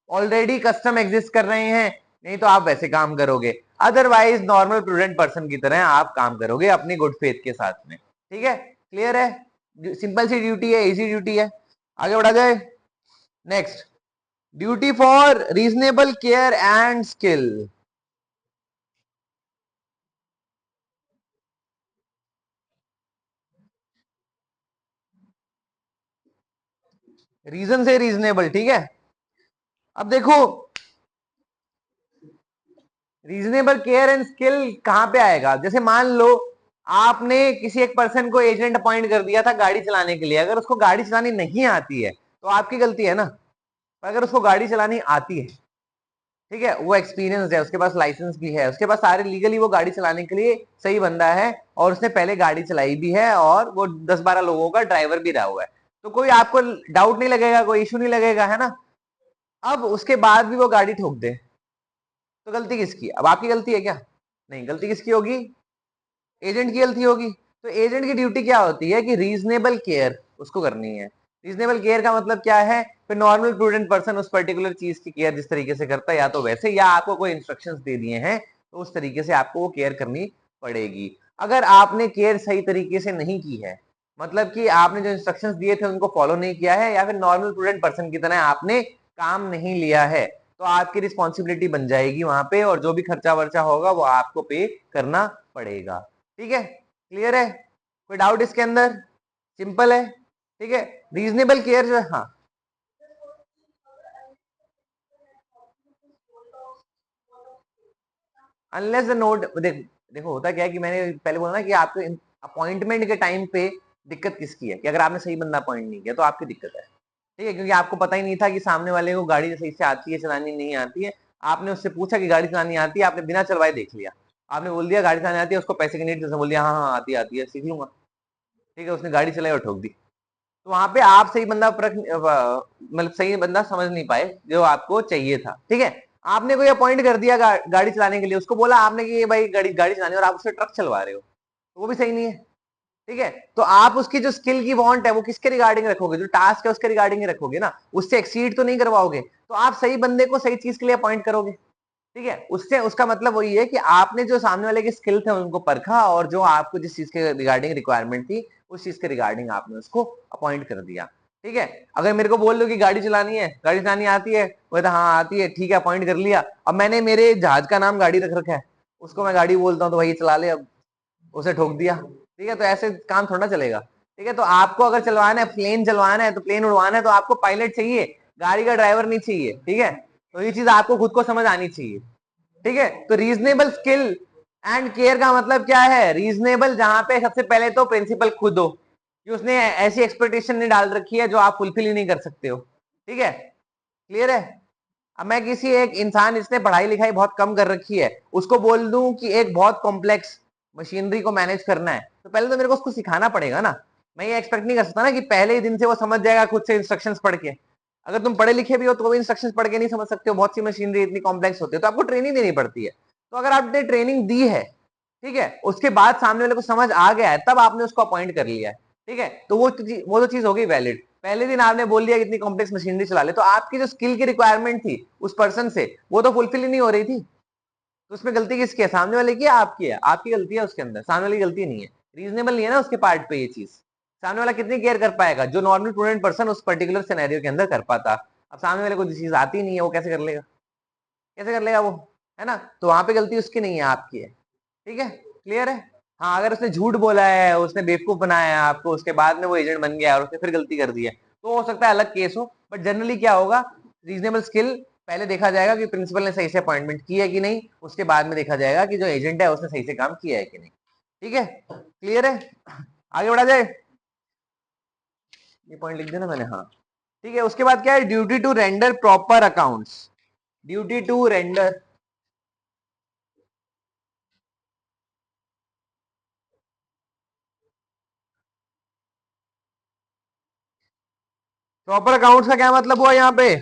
ऑलरेडी कस्टम एग्जिस्ट कर रहे हैं, नहीं तो आप वैसे काम करोगे। अदरवाइज नॉर्मल प्रूडेंट पर्सन की तरह आप काम करोगे अपनी गुड फेथ के साथ में। ठीक है, क्लियर है? सिंपल सी ड्यूटी है, इजी ड्यूटी है। आगे बढ़ा जाए। Next, duty for reasonable care and skill. Reason से रीजनेबल, ठीक है। अब देखो, रीजनेबल केयर एंड स्किल कहां पे आएगा? जैसे मान लो आपने किसी एक पर्सन को एजेंट अपॉइंट कर दिया था गाड़ी चलाने के लिए, अगर उसको गाड़ी चलानी नहीं आती है तो आपकी गलती है ना। पर अगर उसको गाड़ी चलानी आती है, ठीक है, वो एक्सपीरियंस है, उसके पास लाइसेंस भी है, उसके पास सारे लीगली वो गाड़ी चलाने के लिए सही बंदा है, और उसने पहले गाड़ी चलाई भी है, और वो 10-12 लोगों का ड्राइवर भी रहा हुआ है, तो कोई आपको डाउट नहीं लगेगा, कोई इशू नहीं लगेगा, है ना। अब उसके बाद भी वो गाड़ी ठोक दे तो गलती किसकी? अब आपकी गलती है क्या? नहीं, गलती किसकी होगी? एजेंट की गलती होगी। तो एजेंट की ड्यूटी क्या होती है कि रीजनेबल केयर उसको करनी है। रीजनेबल केयर का मतलब क्या है? फिर नॉर्मल प्रूडेंट पर्सन उस पर्टिकुलर चीज की केयर जिस तरीके से करता है, या तो वैसे, या आपको कोई इंस्ट्रक्शंस दे दिए हैं तो उस तरीके से आपको वो केयर करनी पड़ेगी। अगर आपने केयर सही तरीके से नहीं की है, मतलब कि आपने जो इंस्ट्रक्शंस दिए थे उनको फॉलो नहीं किया है, या फिर नॉर्मल प्रूडेंट पर्सन की तरह आपने काम नहीं लिया है, तो आपकी रिस्पॉन्सिबिलिटी बन जाएगी वहां पे, और जो भी खर्चा वर्चा होगा वो आपको पे करना पड़ेगा। ठीक है, क्लियर है? कोई डाउट इसके अंदर? सिंपल है, ठीक है। रीजनेबल केयर जो है, हाँ, अनलेस द नोट, देखो होता क्या है कि मैंने पहले बोला ना कि आपके अपॉइंटमेंट के टाइम पे दिक्कत किसकी है, कि अगर आपने सही बंदा अपॉइंट नहीं किया तो आपकी दिक्कत है। ठीक है, क्योंकि आपको पता ही नहीं था कि सामने वाले को गाड़ी सही से आती है, चलानी नहीं आती है। आपने उससे पूछा कि गाड़ी चलानी आती है, आपने बिना चलवाए देख लिया, आपने बोल दिया गाड़ी चलानी आती है, उसको पैसे की नीड से बोल दिया हाँ हाँ आती है सीख लूंगा। ठीक है, उसने गाड़ी चलाई और ठोक दी। तो वहां पे आप सही बंदा परख, मतलब सही बंदा समझ नहीं पाए जो आपको चाहिए था। ठीक है, आपने कोई अपॉइंट कर दिया गाड़ी चलाने के लिए, उसको बोला आपने कि ये भाई गाड़ी गाड़ी चलानी है, और आप उससे ट्रक चलवा रहे हो, तो वो भी सही नहीं है। ठीक है, तो आप उसकी जो स्किल की वांट है वो किसके रिगार्डिंग रखोगे? जो टास्क है उसके रिगार्डिंग रखोगे ना, उससे एक्सीड तो नहीं करवाओगे। तो आप सही बंदे को सही चीज के लिए अपॉइंट करोगे। ठीक है, उससे उसका मतलब वही है कि आपने जो सामने वाले के स्किल थे उनको परखा, और जो आपको जिस चीज के रिगार्डिंग रिक्वायरमेंट थी उस चीज के रिगार्डिंग आपने उसको अपॉइंट कर दिया। ठीक है, अगर मेरे को बोल दो कि गाड़ी चलानी है, गाड़ी चलानी आती है, वो तो हाँ आती है, ठीक है, अपॉइंट कर लिया। अब मैंने मेरे जहाज का नाम गाड़ी रख रखा है, उसको मैं गाड़ी बोलता हूँ तो भाई चला ले, अब उसे ठोक दिया। ठीक है, तो ऐसे काम थोड़ा चलेगा। ठीक है, तो आपको अगर चलवाना है, प्लेन चलवाना है, तो प्लेन उड़वाना है, तो आपको पायलट चाहिए, गाड़ी का ड्राइवर नहीं चाहिए। ठीक है, तो ये चीज आपको खुद को समझ आनी चाहिए। ठीक है, तो रीजनेबल स्किल एंड केयर का मतलब क्या है? रीजनेबल जहां पे सबसे पहले तो प्रिंसिपल खुद हो, कि उसने ऐसी एक्सपेक्टेशन नहीं डाल रखी है जो आप फुलफिल ही नहीं कर सकते हो। ठीक है, क्लियर है? अब मैं किसी एक इंसान जिसने पढ़ाई लिखाई बहुत कम कर रखी है उसको बोल दूं कि एक बहुत कॉम्प्लेक्स मशीनरी को मैनेज करना है, तो पहले तो मेरे को उसको सिखाना पड़ेगा ना। मैं ये एक्सपेक्ट नहीं कर सकता ना कि पहले ही दिन से वो समझ जाएगा खुद से इंस्ट्रक्शंस पढ़ के। अगर तुम पढ़े लिखे भी हो तो भी इंस्ट्रक्शंस पढ़ के नहीं समझ सकते हो, बहुत सी मशीनरी इतनी कॉम्प्लेक्स होती है, तो आपको ट्रेनिंग देनी पड़ती है। तो अगर आपने ट्रेनिंग दी है, ठीक है, उसके बाद सामने वाले को समझ आ गया है, तब आपने उसको अपॉइंट कर लिया है, ठीक है, तो वो तो चीज हो गई वैलिड। पहले दिन आपने बोल दिया इतनी कॉम्प्लेक्स मशीनरी चला ले, तो आपकी जो स्किल की रिक्वायरमेंट थी उस पर्सन से वो तो फुलफिल ही नहीं हो रही थी। तो उसमें गलती किसकी है? सामने वाले की है, आपकी है? आपकी गलती है उसके अंदर, सामने वाली गलती नहीं है। रीजनेबल नहीं है ना उसके पार्ट पे ये चीज। सामने वाला कितनी केयर कर पाएगा? जो नॉर्मल स्टूडेंट पर्सन उस पर्टिकुलर सिनेरियो के अंदर कर पाता। अब सामने वाले को जो चीज आती नहीं है वो कैसे कर लेगा? कैसे कर लेगा वो? है ना, तो वहां पे गलती उसकी नहीं है, आपकी है। ठीक है, क्लियर है? हाँ, अगर उसने झूठ बोला है, उसने बेवकूफ बनाया है आपको, उसके बाद में वो एजेंट बन गया और उसने फिर गलती कर दी है, तो हो सकता है अलग केस हो। बट जनरली क्या होगा, रीजनेबल स्किल पहले देखा जाएगा कि प्रिंसिपल ने सही से अपॉइंटमेंट की है कि नहीं, उसके बाद में देखा जाएगा कि जो एजेंट है उसने सही से काम किया है कि नहीं। ठीक है, क्लियर है? आगे बढ़ा जाए। ये पॉइंट लिख दिया ना मैंने, हाँ। ठीक है, उसके बाद क्या है? Duty to render proper accounts. Duty to render proper accounts का क्या मतलब हुआ यहाँ पे?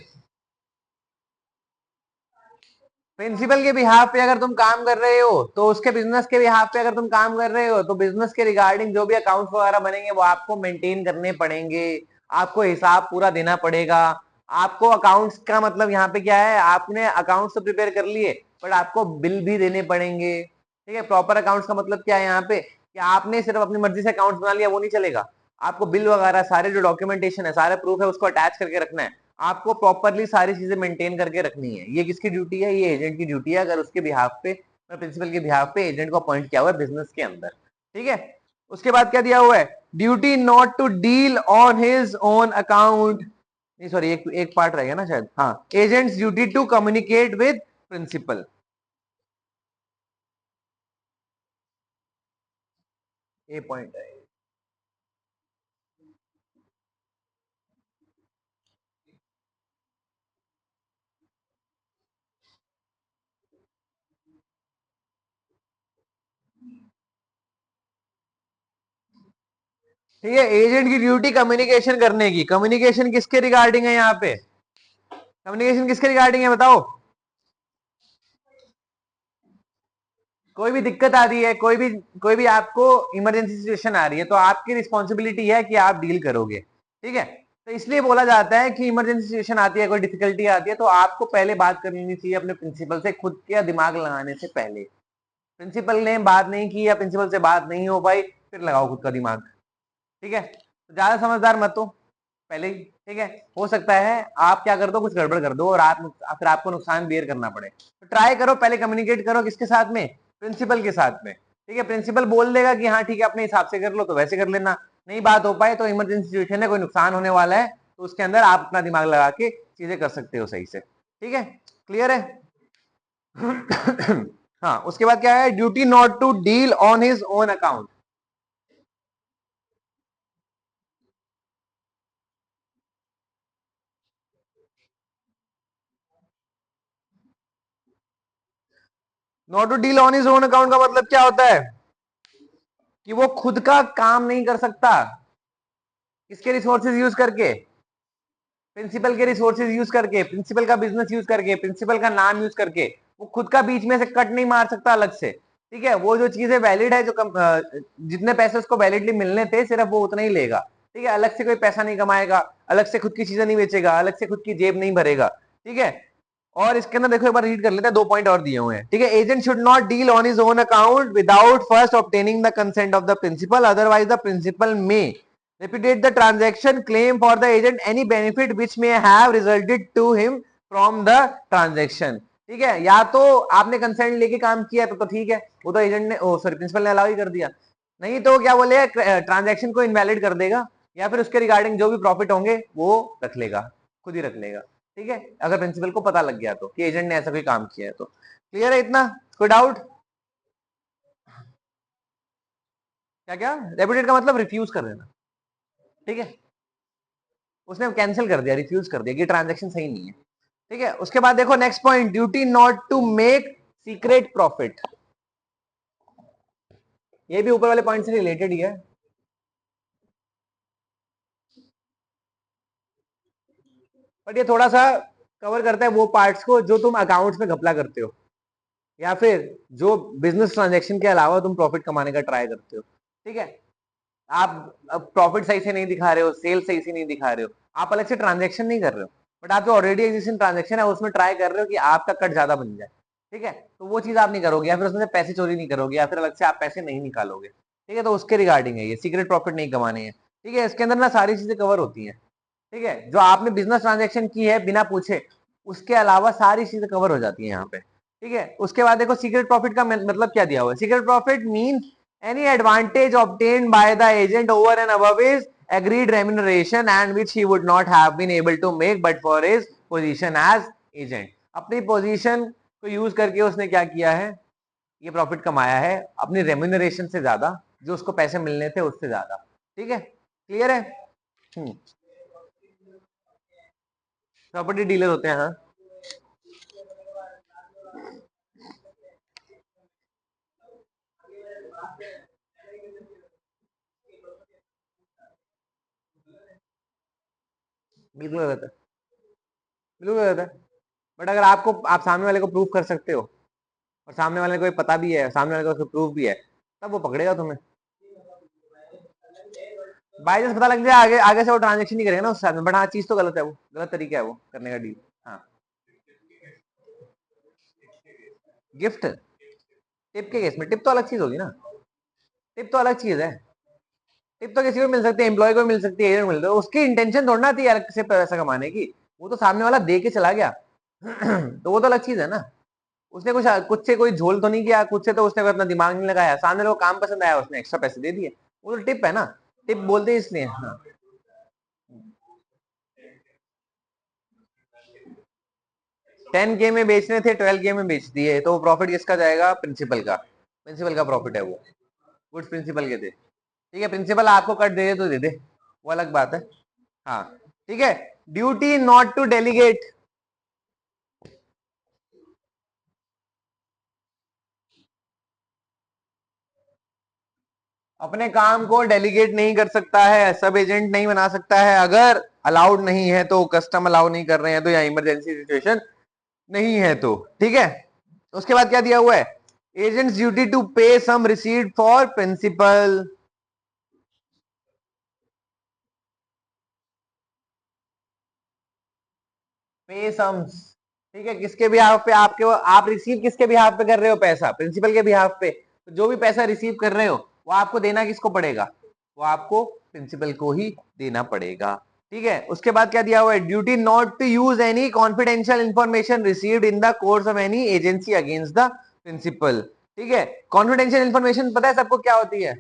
प्रिंसिपल के बिहाफ पे अगर तुम काम कर रहे हो तो उसके बिजनेस के बिहाफ पे अगर तुम काम कर रहे हो तो बिजनेस के रिगार्डिंग जो भी अकाउंट्स वगैरह बनेंगे वो आपको मेंटेन करने पड़ेंगे, आपको हिसाब पूरा देना पड़ेगा। आपको अकाउंट्स का मतलब यहाँ पे क्या है, आपने अकाउंट्स तो प्रिपेयर कर लिए बट आपको बिल भी देने पड़ेंगे। ठीक है, प्रॉपर अकाउंट्स का मतलब क्या है यहाँ पे कि आपने सिर्फ अपनी मर्जी से अकाउंट्स बना लिया वो नहीं चलेगा। आपको बिल वगैरह सारे जो डॉक्यूमेंटेशन है सारे प्रूफ है उसको अटैच करके रखना है। आपको प्रॉपरली सारी चीजें मेंटेन करके रखनी है। ये किसकी ड्यूटी है, ये एजेंट की ड्यूटी है, अगर उसके बिहाफ पे प्रिंसिपल के बिहाफ पे एजेंट को अपॉइंट किया हुआ है बिजनेस के अंदर। ठीक है, उसके बाद क्या दिया हुआ है, duty not to deal on his own account. नहीं सॉरी, एक एक पार्ट रह गया ना शायद, हाँ, agent's duty to communicate with principal. ये पॉइंट है। ठीक है, एजेंट की ड्यूटी कम्युनिकेशन करने की। कम्युनिकेशन किसके रिगार्डिंग है यहाँ पे, कम्युनिकेशन किसके रिगार्डिंग है बताओ। कोई भी दिक्कत आ रही है, कोई भी आपको इमरजेंसी सिचुएशन आ रही है तो आपकी रिस्पॉन्सिबिलिटी है कि आप डील करोगे। ठीक है, तो इसलिए बोला जाता है कि इमरजेंसी सिचुएशन आती है, कोई डिफिकल्टी आती है तो आपको पहले बात कर लेनी चाहिए अपने प्रिंसिपल से, खुद का दिमाग लगाने से पहले। प्रिंसिपल ने बात नहीं की या प्रिंसिपल से बात नहीं हो पाई फिर लगाओ खुद का दिमाग। ठीक है, तो ज्यादा समझदार मत हो पहले ही। ठीक है, हो सकता है आप क्या कर दो, कुछ गड़बड़ कर दो और आप फिर आपको नुकसान बेयर करना पड़े। तो ट्राई करो पहले कम्युनिकेट करो किसके साथ में, प्रिंसिपल के साथ में। ठीक है, प्रिंसिपल बोल देगा कि हाँ ठीक है अपने हिसाब से कर लो तो वैसे कर लेना, नहीं बात हो पाए तो इमरजेंसी सिचुएशन है, कोई नुकसान होने वाला है तो उसके अंदर आप अपना दिमाग लगा के चीजें कर सकते हो सही से। ठीक है, क्लियर है। हाँ, उसके बाद क्या है, duty not to deal on his own account. Not to deal on his own account का मतलब क्या होता है कि वो खुद का काम नहीं कर सकता। किसके रिसोर्सेज यूज करके, प्रिंसिपल के रिसोर्सेज यूज करके, प्रिंसिपल का बिजनेस यूज करके, प्रिंसिपल का नाम यूज करके। वो खुद का बीच में से कट नहीं मार सकता अलग से। ठीक है, वो जो चीजें वैलिड है, जितने पैसे उसको वैलिडली मिलने थे सिर्फ वो उतना ही लेगा। ठीक है, अलग से कोई पैसा नहीं कमाएगा, अलग से खुद की चीजें नहीं बेचेगा, अलग से खुद की जेब नहीं भरेगा। ठीक है, और इसके अंदर देखो एक बार रीड कर लेते हैं, 2 पॉइंट और दिए हुए हैं। ठीक है, agent should not deal on his own account without first obtaining the consent of the principal, otherwise the principal may repudiate the transaction, claim for the agent any benefit which may have resulted to him from the transaction। ठीक है, या तो आपने consent लेके काम किया तो ठीक है, वो तो एजेंट ने, सॉरी प्रिंसिपल ने अलाउ ही कर दिया। नहीं तो क्या बोले, ट्रांजैक्शन को इनवैलिड कर देगा या फिर उसके रिगार्डिंग जो भी प्रॉफिट होंगे वो रख लेगा, खुद ही रख लेगा। ठीक है, अगर प्रिंसिपल को पता लग गया तो कि एजेंट ने ऐसा कोई काम किया है तो। क्लियर है इतना, कोई डाउट। क्या क्या, रेपुटेट का मतलब रिफ्यूज कर देना। ठीक है, उसने कैंसिल कर दिया, रिफ्यूज कर दिया कि ट्रांजेक्शन सही नहीं है। ठीक है, उसके बाद देखो next point, duty not to make secret profit. ये भी ऊपर वाले पॉइंट से रिलेटेड ही है, बट ये थोड़ा सा कवर करता है वो पार्ट्स को जो तुम अकाउंट्स में घपला करते हो या फिर जो बिजनेस ट्रांजेक्शन के अलावा तुम प्रॉफिट कमाने का ट्राई करते हो। ठीक है, आप प्रॉफिट सही से नहीं दिखा रहे हो, सेल सही से नहीं दिखा रहे हो, आप अलग से ट्रांजेक्शन नहीं कर रहे हो बट आप जो ऑलरेडी एग्जिस्टिंग ट्रांजेक्शन है उसमें ट्राई कर रहे हो कि आपका कट ज्यादा बन जाए। ठीक है, तो वो चीज आप नहीं करोगे या फिर उसमें से पैसे चोरी नहीं करोगे या फिर अलग से आप पैसे नहीं निकालोगे। ठीक है, तो उसके रिगार्डिंग है ये, सीक्रेट प्रॉफिट नहीं कमाने हैं। ठीक है, इसके अंदर ना सारी चीजें कवर होती हैं। ठीक है, जो आपने बिजनेस ट्रांजेक्शन की है बिना पूछे उसके अलावा सारी चीजें कवर हो जाती है यहाँ पे। ठीक है, उसके बाद देखो सीक्रेट प्रॉफिट का मतलब क्या दिया हुआ है, secret profit mean any advantage obtained by the agent over and above his agreed remuneration and which he would not have been able to make but for his position as agent। अपनी position को use करके उसने क्या किया है, ये profit कमाया है अपनी रेम्यूनरेशन से ज्यादा, जो उसको पैसे मिलने थे उससे ज्यादा। ठीक है, क्लियर है। प्रॉपर्टी डीलर होते हैं, हाँ। बिल्कुल गलत है, बिल्कुल गलत है। बट अगर आपको, आप सामने वाले को प्रूव कर सकते हो और सामने वाले को ये पता भी है, सामने वाले को उसको प्रूफ भी है, तब वो पकड़ेगा तुम्हें। बाई चांस पता लग जाए, आगे आगे से वो ट्रांजेक्शन नहीं करेगा ना उस साथ में, बट हाँ चीज तो गलत है, वो गलत तरीका है वो करने का डील। हाँ, गिफ्ट, टिप के केस में टिप तो अलग चीज होगी ना, टिप तो अलग चीज है। टिप तो किसी को मिल सकती है, एम्प्लॉय को मिल सकती है, एजेंट मिल सकती है, उसकी इंटेंशन थोड़ी ना थी अलग से पैसा कमाने की, वो तो सामने वाला दे के चला गया तो वो तो अलग चीज है ना। उसने कुछ कुछ से कोई झोल तो नहीं किया, कुछ से तो उसने कोई अपना दिमाग नहीं लगाया, सामने लोग काम पसंद आया, उसने एक्स्ट्रा पैसे दे दिए, वो तो टिप है ना। टिप बोलते हैं इसलिए। हाँ, 10K में बेचने थे, 12K में बेच दिए, तो प्रॉफिट किसका जाएगा? प्रिंसिपल का, प्रिंसिपल का प्रॉफिट है वो, गुड्स प्रिंसिपल के थे। ठीक है, प्रिंसिपल आपको कट दे दे तो दे दे, वो अलग बात है। हाँ, ठीक है। ड्यूटी नॉट टू डेलीगेट, अपने काम को डेलीगेट नहीं कर सकता है, सब एजेंट नहीं बना सकता है, अगर अलाउड नहीं है तो, कस्टम अलाउ नहीं कर रहे हैं तो, या इमरजेंसी सिचुएशन नहीं है तो। ठीक है, उसके बाद क्या दिया हुआ है? एजेंट्स ड्यूटी टू पे सम रिसीव्ड फॉर प्रिंसिपल, पे सम्स। ठीक है, किसके बिहाफ पे? आपके, आप रिसीव किसके बिहाफ पे कर रहे हो पैसा? प्रिंसिपल के बिहाफ पे। तो जो भी पैसा रिसीव कर रहे हो वो आपको देना किसको पड़ेगा? वो आपको प्रिंसिपल को ही देना पड़ेगा। ठीक है, उसके बाद क्या दिया हुआ है? Duty not to use any confidential information received in the course of any agency against the principal. ठीक है, कॉन्फिडेंशियल इंफॉर्मेशन पता है सबको क्या होती है?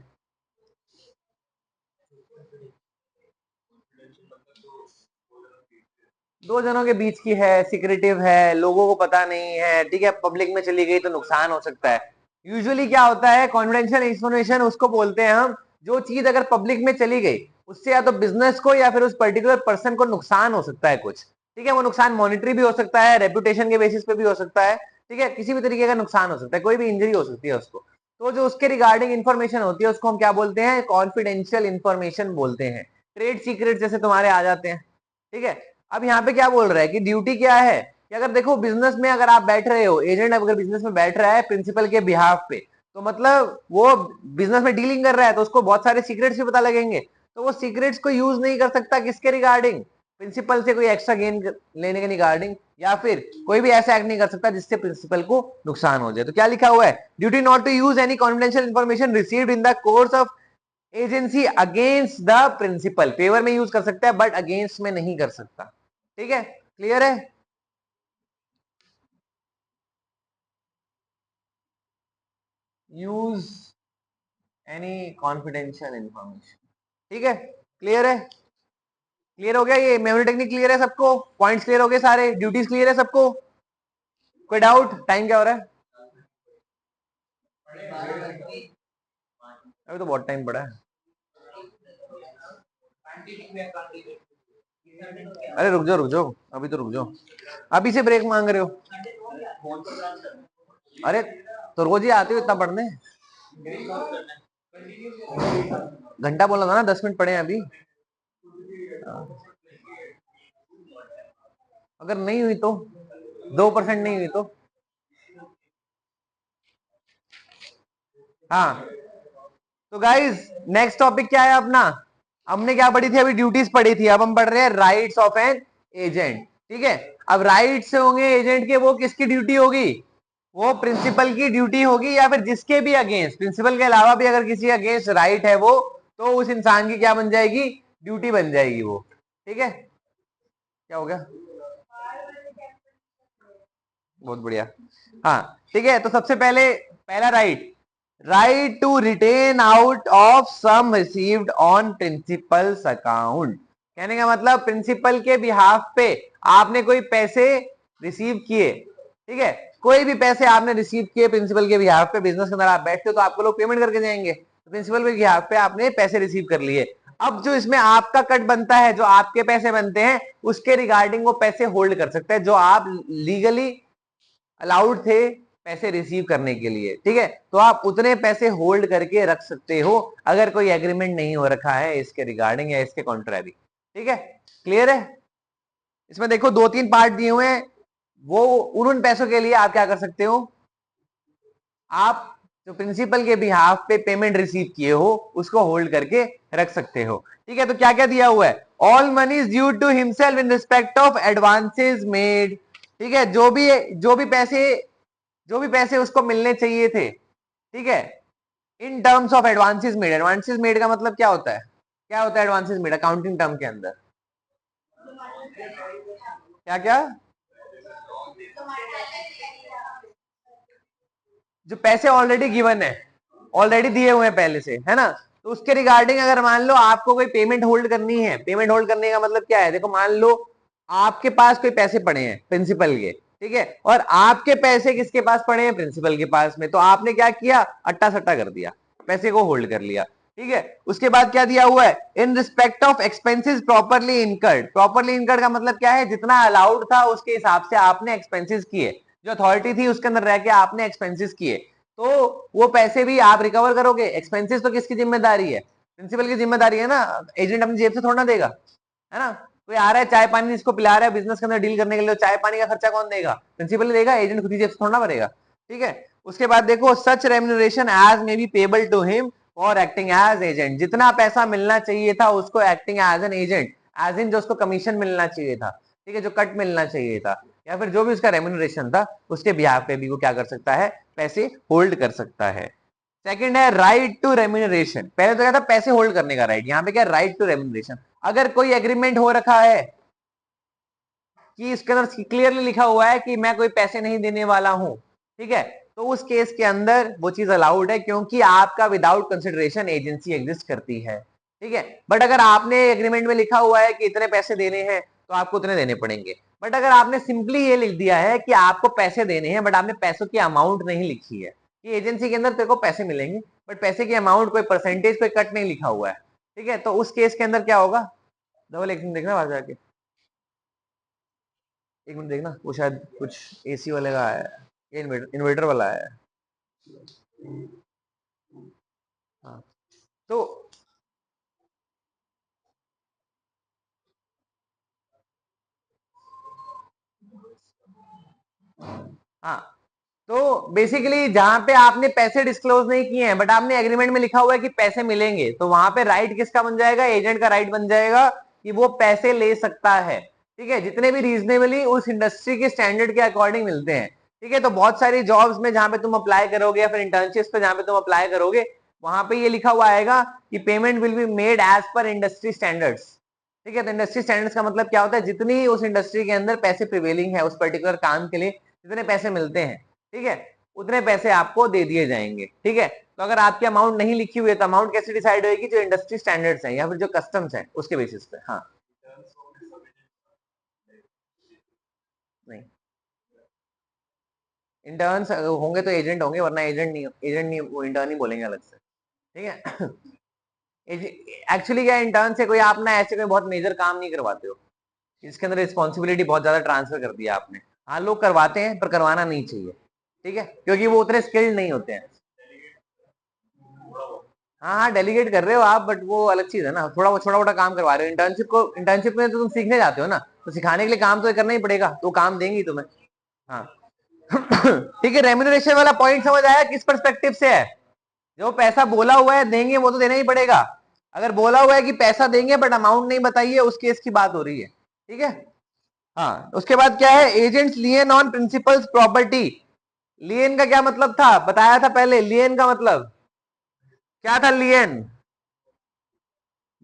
दो जनों के बीच की है, सिक्रेटिव है, लोगों को पता नहीं है, ठीक है, पब्लिक में चली गई तो नुकसान हो सकता है। यूजुअली क्या होता है, कॉन्फिडेंशियल इंफॉर्मेशन उसको बोलते हैं हम, जो चीज अगर पब्लिक में चली गई उससे या तो बिजनेस को या फिर उस पर्टिकुलर पर्सन को नुकसान हो सकता है कुछ। ठीक है, वो नुकसान मॉनिटरी भी हो सकता है, रेपुटेशन के बेसिस पे भी हो सकता है। ठीक है, किसी भी तरीके का नुकसान हो सकता है, कोई भी इंजरी हो सकती है उसको। तो जो उसके रिगार्डिंग इंफॉर्मेशन होती है उसको हम क्या बोलते हैं? कॉन्फिडेंशियल इंफॉर्मेशन बोलते हैं। ट्रेड सीक्रेट जैसे तुम्हारे आ जाते हैं। ठीक है, अब यहाँ पे क्या बोल रहा है कि ड्यूटी क्या है, कि अगर देखो बिजनेस में अगर आप बैठ रहे हो, एजेंट अगर बिजनेस में बैठ रहा है प्रिंसिपल के बिहाफ पे, तो मतलब वो बिजनेस में डीलिंग कर रहा है, तो उसको बहुत सारे सीक्रेट्स भी पता लगेंगे, तो वो सीक्रेट्स को यूज नहीं कर सकता किसके रिगार्डिंग? प्रिंसिपल से कोई एक्स्ट्रा गेन लेने के रिगार्डिंग, या फिर कोई भी ऐसा एक्ट नहीं कर सकता जिससे प्रिंसिपल को नुकसान हो जाए। तो क्या लिखा हुआ है? Duty not to use any confidential information received in the course of agency against the principal. Favour में यूज कर सकता है बट अगेंस्ट में नहीं कर सकता। ठीक है, क्लियर है? Use any confidential information. ठीक है, क्लियर है? क्लियर हो गया? ये मेमोरी टेक्निक क्लियर है सबको? पॉइंट्स क्लियर हो गए सारे? ड्यूटीज क्लियर है सबको? कोई डाउट? टाइम क्या हो रहा है? अभी तो बहुत टाइम पड़ा है। अरे रुक जाओ रुक जाओ, अभी तो रुक जाओ, अभी से ब्रेक मांग रहे हो? अरे तो रोज ही आते हो इतना पढ़ने? घंटा बोला था ना, 10 मिनट पड़े हैं अभी। अगर नहीं हुई तो, 2% नहीं हुई तो। हाँ, तो गाइज नेक्स्ट टॉपिक क्या है अपना? हमने क्या पढ़ी थी? अभी ड्यूटीज पढ़ी थी, अब हम पढ़ रहे हैं राइट्स ऑफ एन एजेंट। ठीक है, अब राइट्स होंगे एजेंट के, वो किसकी ड्यूटी होगी? वो प्रिंसिपल की ड्यूटी होगी, या फिर जिसके भी अगेंस्ट, प्रिंसिपल के अलावा भी अगर किसी अगेंस्ट राइट है वो, तो उस इंसान की क्या बन जाएगी? ड्यूटी बन जाएगी वो। ठीक है, क्या हो गया? बहुत बढ़िया। हाँ, ठीक है, तो सबसे पहले पहला right, right to retain out of sum received on principal's account. कहने का मतलब, प्रिंसिपल के बिहाफ पे आपने कोई पैसे रिसीव किए, ठीक है, कोई भी पैसे आपने रिसीव किए प्रिंसिपल के बिहाफ पे, बिजनेस के अंदर आप बैठते हो तो आपको लोग पेमेंट करके जाएंगे, तो प्रिंसिपल के बिहाफ पे आपने पैसे रिसीव कर लिए। अब जो इसमें आपका कट बनता है, जो आपके पैसे बनते हैं, उसके रिगार्डिंग वो पैसे होल्ड कर सकते हैं, जो आप लीगली अलाउड थे पैसे रिसीव करने के लिए। ठीक है, तो आप उतने पैसे होल्ड करके रख सकते हो अगर कोई एग्रीमेंट नहीं हो रखा है इसके रिगार्डिंग या इसके कॉन्ट्ररी। ठीक है, क्लियर है? इसमें देखो दो तीन पार्ट दिए हुए हैं, वो उन पैसों के लिए आप क्या कर सकते हो, आप जो प्रिंसिपल के बिहाफ पे पेमेंट रिसीव किए हो उसको होल्ड करके रख सकते हो। ठीक है, तो क्या क्या दिया हुआ है, all money is due to himself in respect of advances made. ठीक है, जो भी पैसे उसको मिलने चाहिए थे, ठीक है, in terms of advances made. Advances made का मतलब क्या होता है, क्या होता है एडवांसेस मेड अकाउंटिंग टर्म के अंदर, क्या क्या, जो पैसे ऑलरेडी गिवन है, ऑलरेडी दिए हुए हैं पहले से, है ना, तो उसके रिगार्डिंग अगर मान लो आपको कोई पेमेंट होल्ड करनी है, पेमेंट होल्ड करने का मतलब क्या है, देखो मान लो आपके पास कोई पैसे पड़े हैं प्रिंसिपल के, ठीक है, और आपके पैसे किसके पास पड़े हैं, प्रिंसिपल के पास में, तो आपने क्या किया, अट्टा सट्टा कर दिया, पैसे को होल्ड कर लिया। ठीक है, उसके बाद क्या दिया हुआ है, इन respect of expenses properly incurred. Properly incurred का मतलब क्या है, जितना अलाउड था उसके हिसाब से आपने एक्सपेंसेस किए, जो अथॉरिटी थी उसके अंदर रह के आपने एक्सपेंसेस किए, तो वो पैसे भी आप रिकवर करोगे। एक्सपेंसेस तो किसकी जिम्मेदारी है, प्रिंसिपल की जिम्मेदारी है ना, एजेंट अपनी जेब से थोड़ा ना देगा, है ना। कोई आ रहा है चाय पानी इसको पिला रहा है बिजनेस के अंदर डील करने के लिए, चाय पानी का खर्चा कौन देगा, प्रिंसिपल देगा, एजेंट खुद ही जेब से थोड़ा भरेगा। ठीक है, उसके बाद देखो such remuneration as may be payable to him और एक्टिंग एज एजेंट, जितना पैसा मिलना चाहिए था उसको acting as an agent, as in जो उसको कमीशन मिलना चाहिए था, ठीक है, जो कट मिलना चाहिए था, या फिर जो भी उसका रेम्यूनरेशन था उसके बिहाफ पे भी वो क्या कर सकता है, पैसे होल्ड कर सकता है। सेकंड है राइट टू रेम्यूनरेशन, पहले तो क्या था पैसे होल्ड करने का राइट, यहाँ पे क्या राइट टू रेम्यूनरेशन। अगर कोई एग्रीमेंट हो रखा है कि इसके अंदर क्लियरली लिखा हुआ है कि मैं कोई पैसे नहीं देने वाला हूं, ठीक है, तो उस केस के अंदर वो चीज अलाउड है, क्योंकि आपका विदाउट कंसिडरेशन एजेंसी एग्जिस्ट करती है। ठीक है, बट अगर आपने एग्रीमेंट में लिखा हुआ है कि इतने पैसे देने हैं तो आपको उतने देने पड़ेंगे, बट अगर आपने सिंपली ये लिख दिया है कि आपको पैसे देने हैं बट आपने पैसों की अमाउंट नहीं लिखी है कि एजेंसी के अंदर तेरे को पैसे मिलेंगे, बट पैसे की अमाउंट कोई परसेंटेज कोई कट नहीं लिखा हुआ है, ठीक है, तो उस केस के अंदर क्या होगा, डबल एक्शन देखना बाहर जाके, एक मिनट देखना, वो शायद कुछ एसी वाले का है, ये इन्वर्टर इन्वर्टर वाला है। हाँ, तो हाँ, तो बेसिकली जहां पे आपने पैसे डिस्क्लोज नहीं किए हैं बट आपने एग्रीमेंट में लिखा हुआ है कि पैसे मिलेंगे, तो वहां पे राइट किसका बन जाएगा, एजेंट का राइट बन जाएगा कि वो पैसे ले सकता है। ठीक है, जितने भी रीजनेबली उस इंडस्ट्री के स्टैंडर्ड के अकॉर्डिंग मिलते हैं। ठीक है, तो बहुत सारी जॉब्स में जहां पे तुम अप्लाई करोगे या फिर इंटर्नशिप्स पे जहां पे तुम अप्लाई करोगे, वहां पे ये लिखा हुआ आएगा कि payment will be made as per industry standards. ठीक है, तो इंडस्ट्री स्टैंडर्ड्स का मतलब क्या होता है, जितनी उस इंडस्ट्री के अंदर पैसे प्रिवेलिंग है उस पर्टिकुलर काम के लिए, जितने पैसे मिलते हैं, ठीक है, उतने पैसे आपको दे दिए जाएंगे। ठीक है, तो अगर आपकी अमाउंट नहीं लिखी हुई है तो अमाउंट कैसे डिसाइड होगी, जो इंडस्ट्री स्टैंडर्ड्स हैं या फिर जो कस्टम्स हैं उसके बेसिस पे। हाँ, नहीं, इंटर्न्स होंगे तो एजेंट होंगे, वरना एजेंट नहीं, वो इंटर्न ही बोलेंगे अलग से। ठीक है, एक्चुअली क्या इंटर्न से कोई आप ना ऐसे कोई बहुत मेजर काम नहीं करवाते हो, इसके अंदर रिस्पॉन्सिबिलिटी बहुत ज्यादा ट्रांसफर कर दिया आपने। हाँ, लोग करवाते हैं पर करवाना नहीं चाहिए, ठीक है, क्योंकि वो उतने स्किल्ड नहीं होते हैं। हाँ हाँ, डेलीगेट कर रहे हो आप, बट वो अलग चीज है ना, थोड़ा छोटा मोटा काम करवा रहे हो, इंटर्नशिप में तो तुम सीखने जाते हो ना, तो सिखाने के लिए काम तो करना ही पड़ेगा, तो काम देंगी तुम्हें। हाँ ठीक है, रेम्यूनरेशन वाला पॉइंट समझ आया किस परस्पेक्टिव से है, जो पैसा बोला हुआ है देंगे वो तो देना ही पड़ेगा, अगर बोला हुआ है कि पैसा देंगे बट अमाउंट नहीं बताइए, उस केस की बात हो रही है। ठीक है, हाँ, उसके बाद क्या है, एजेंट्स लियन ऑन प्रिंसिपल्स प्रॉपर्टी। लियन का क्या मतलब था, बताया था पहले, लियन का मतलब क्या था, लियन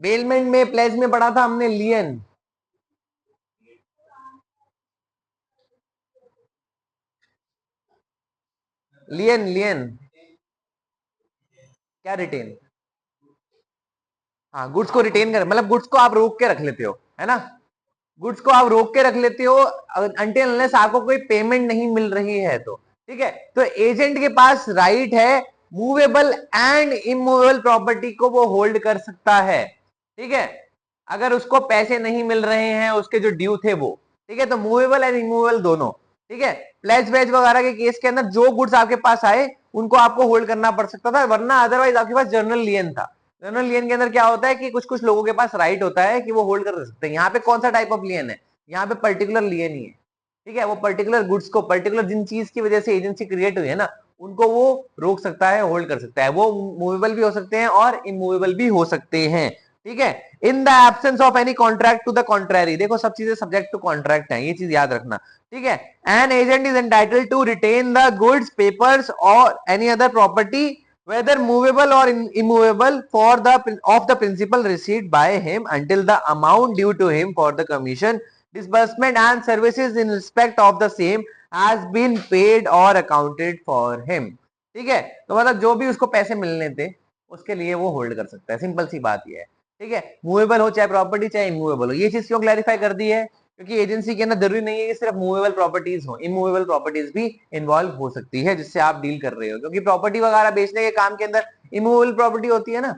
बेलमेंट में प्लेज में पढ़ा था हमने, लियन, लियन लियन क्या, रिटेन, हाँ, गुड्स को रिटेन कर मतलब गुड्स को आप रोक के रख लेते हो, है ना, गुड्स को आप रोक के रख लेते हो अनटिल अनलेस आपको कोई पेमेंट नहीं मिल रही है तो। ठीक है, तो एजेंट के पास राइट है मूवेबल एंड इमूवेबल प्रॉपर्टी को वो होल्ड कर सकता है। ठीक है, अगर उसको पैसे नहीं मिल रहे हैं उसके जो ड्यू थे वो, ठीक है, तो मूवेबल एंड इमूवेबल दोनों। ठीक है, प्लेज वेज वगैरह के केस के अंदर जो गुड्स आपके पास आए उनको आपको होल्ड करना पड़ सकता था, वरना अदरवाइज आपके पास जर्नल लियन था। जर्नल लियन के अंदर क्या होता है कि कुछ कुछ लोगों के पास राइट होता है कि वो होल्ड कर सकते हैं। यहाँ पे कौन सा टाइप ऑफ लियन है, यहाँ पे पर्टिकुलर लियन ही है। ठीक है, वो पर्टिकुलर गुड्स को, पर्टिकुलर जिन चीज की वजह से एजेंसी क्रिएट हुई है ना, उनको वो रोक सकता है, होल्ड कर सकता है। वो मूवेबल भी हो सकते हैं और इमूवेबल भी हो सकते हैं। ठीक है, in the absence of any contract to the contrary, देखो सब चीजें सब्जेक्ट टू कॉन्ट्रैक्ट है, ये चीज याद रखना। ठीक है, an agent is entitled to retain the goods, papers और any other property whether movable or immovable for the of the principal received by him until the amount due to him for the commission, disbursement and services in respect of the same has been paid or accounted for him। ठीक है, तो मतलब जो भी उसको पैसे मिलने थे उसके लिए वो होल्ड कर सकता है, सिंपल सी बात ये है। ठीक है, मूवेबल हो चाहे प्रॉपर्टी, चाहे इमूवेबल हो। ये चीज क्यों क्लैरिफाई कर दी है, क्योंकि एजेंसी के अंदर जरूरी नहीं है कि सिर्फ मूवेबल प्रॉपर्टीज हो, इमूवेबल प्रॉपर्टीज भी इन्वॉल्व हो सकती है जिससे आप डील कर रहे हो, क्योंकि प्रॉपर्टी वगैरह बेचने के काम के अंदर इमूवेबल प्रॉपर्टी होती है ना,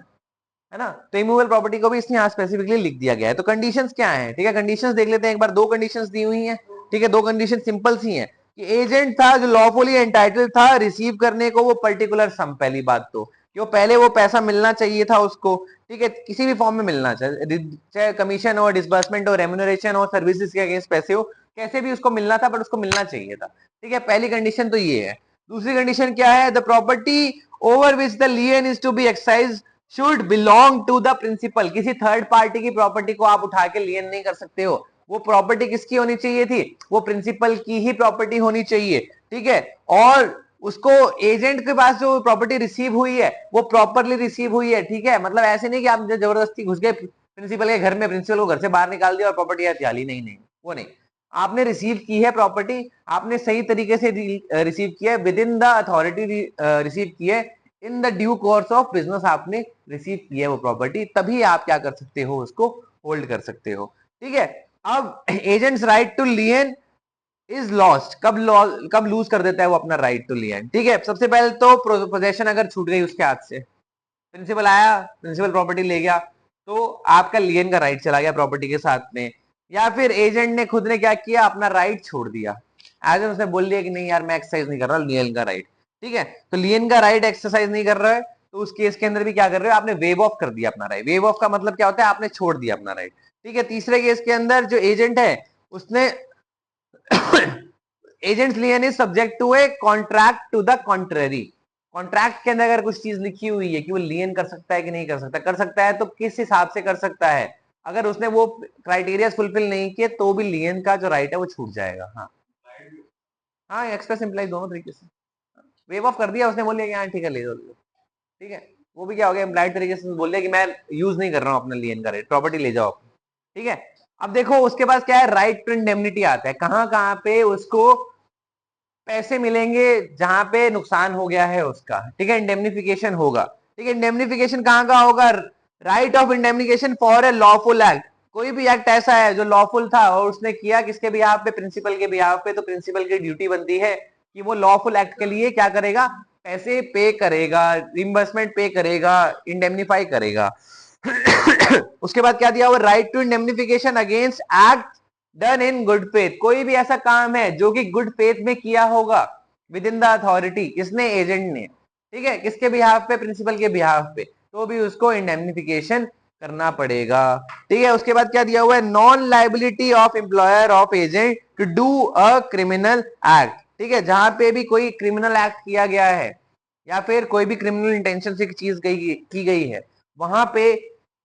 है ना। तो इमूवेबल प्रॉपर्टी को भी इसने यहाँ स्पेसिफिकली लिख दिया गया है। तो कंडीशंस क्या है, ठीक है, कंडीशंस देख लेते हैं एक बार। दो कंडीशंस दी हुई हैं। ठीक है, दो कंडीशन सिंपल सी हैं कि एजेंट था जो लॉफुली एंटाइटल्ड था रिसीव करने को वो पर्टिकुलर सम, पहली बात तो कि पहले वो पैसा मिलना चाहिए था उसको। ठीक है, किसी भी फॉर्म में मिलना चाहिए, चाहे कमीशन हो, डिसबर्समेंट हो, रेम्यूनरेशन हो, सर्विसेज के अगेंस्ट पैसे हो, कैसे भी उसको मिलना था, बट उसको मिलना चाहिए था। ठीक है, पहली कंडीशन तो ये है। दूसरी कंडीशन क्या है, the property over which the lien is to be एक्साइज should belong to the principal. किसी थर्ड पार्टी की प्रॉपर्टी को आप उठा के लियन नहीं कर सकते हो। वो प्रॉपर्टी किसकी होनी चाहिए थी, वो प्रिंसिपल की ही प्रॉपर्टी होनी चाहिए। ठीक है, और उसको एजेंट के पास जो प्रॉपर्टी रिसीव हुई है वो प्रॉपरली रिसीव हुई है। ठीक है, मतलब ऐसे नहीं कि आप जबरदस्ती घुस गए प्रिंसिपल के घर में, प्रिंसिपल को घर से बाहर निकाल दिया और प्रॉपर्टी हथियाली, नहीं नहीं, वो नहीं। आपने रिसीव की है प्रॉपर्टी, आपने सही तरीके से रिसीव किया है, with in the authority receive की है, in the due course of business आपने रिसीव की है वो प्रॉपर्टी, तभी आप क्या कर सकते हो, उसको होल्ड कर सकते हो। ठीक है, अब agent's right to lien is lost, कब लूज कर देता है वो अपना राइट टू लियन। ठीक है, सबसे पहले तो पोजेशन अगर छूट गई उसके हाथ से, प्रिंसिपल आया, प्रिंसिपल प्रॉपर्टी ले गया, तो आपका लियन का राइट चला गया प्रॉपर्टी के साथ में। या फिर एजेंट ने खुद ने क्या किया, अपना राइट छोड़ दिया, एज उसने बोल दिया कि नहीं यार मैं एक्सरसाइज नहीं कर रहा लियन का राइट। ठीक है, तो लियन का राइट एक्सरसाइज नहीं कर रहा है, तो उस केस के अंदर भी क्या कर रहे हो, आपने वेव ऑफ कर दिया अपना राइट। वेव ऑफ का मतलब क्या होता है, आपने छोड़ दिया अपना राइट। ठीक है, तीसरे केस के अंदर जो एजेंट है उसने agent's lien is subject to a contract to the contrary. Contract के अंदर अगर कुछ चीज लिखी हुई है कि वो लियन कर सकता है कि नहीं कर सकता, कर सकता है तो किस हिसाब से कर सकता है, अगर उसने वो क्राइटेरिया फुलफिल नहीं किए तो भी लियन का जो राइट है वो छूट जाएगा। हाँ हाँ, एक्सप्रेस इंप्लाई दोनों तरीके से वेव ऑफ कर दिया उसने, बोल दिया कि हाँ ठीक है ले दो। ठीक है, वो भी क्या हो गया, इम्प्लाइड तरीके से बोल दिया कि मैं यूज नहीं कर रहा हूँ अपना लियन का राइट, प्रॉपर्टी ले जाओ। ठीक है, अब देखो उसके पास क्या है, राइट टू इंडेमनिटी आता है। कहां कहां पे उसको पैसे मिलेंगे, जहां पे नुकसान हो गया है उसका। ठीक है, इंडेमनिफिकेशन होगा। ठीक है, इंडेमनिफिकेशन कहां का होगा, right of indemnification for a lawful act. कोई भी एक्ट ऐसा है जो लॉफुल था और उसने किया किसके बिहाफ पे, प्रिंसिपल के बिहाफ पे, तो प्रिंसिपल की ड्यूटी बनती है कि वो लॉफुल एक्ट के लिए क्या करेगा, पैसे पे करेगा, रिम्बर्समेंट पे करेगा, इंडेमनिफाई करेगा। उसके बाद क्या दिया हुआ, right to indemnification against act done in good faith. कोई भी ऐसा काम है जो कि गुड फेथ में किया होगा विद इन द अथॉरिटी, किसने, एजेंट ने। ठीक है, किसके बिहाफ पे, प्रिंसिपल के बिहाफ पे, तो भी उसको इंडेमनिफिकेशन करना पड़ेगा। ठीक है, उसके बाद क्या दिया हुआ है, non liability of employer of agent to do a criminal act. ठीक है, जहां पे भी कोई क्रिमिनल एक्ट किया गया है या फिर कोई भी क्रिमिनल इंटेंशन से चीज की गई है, वहां पे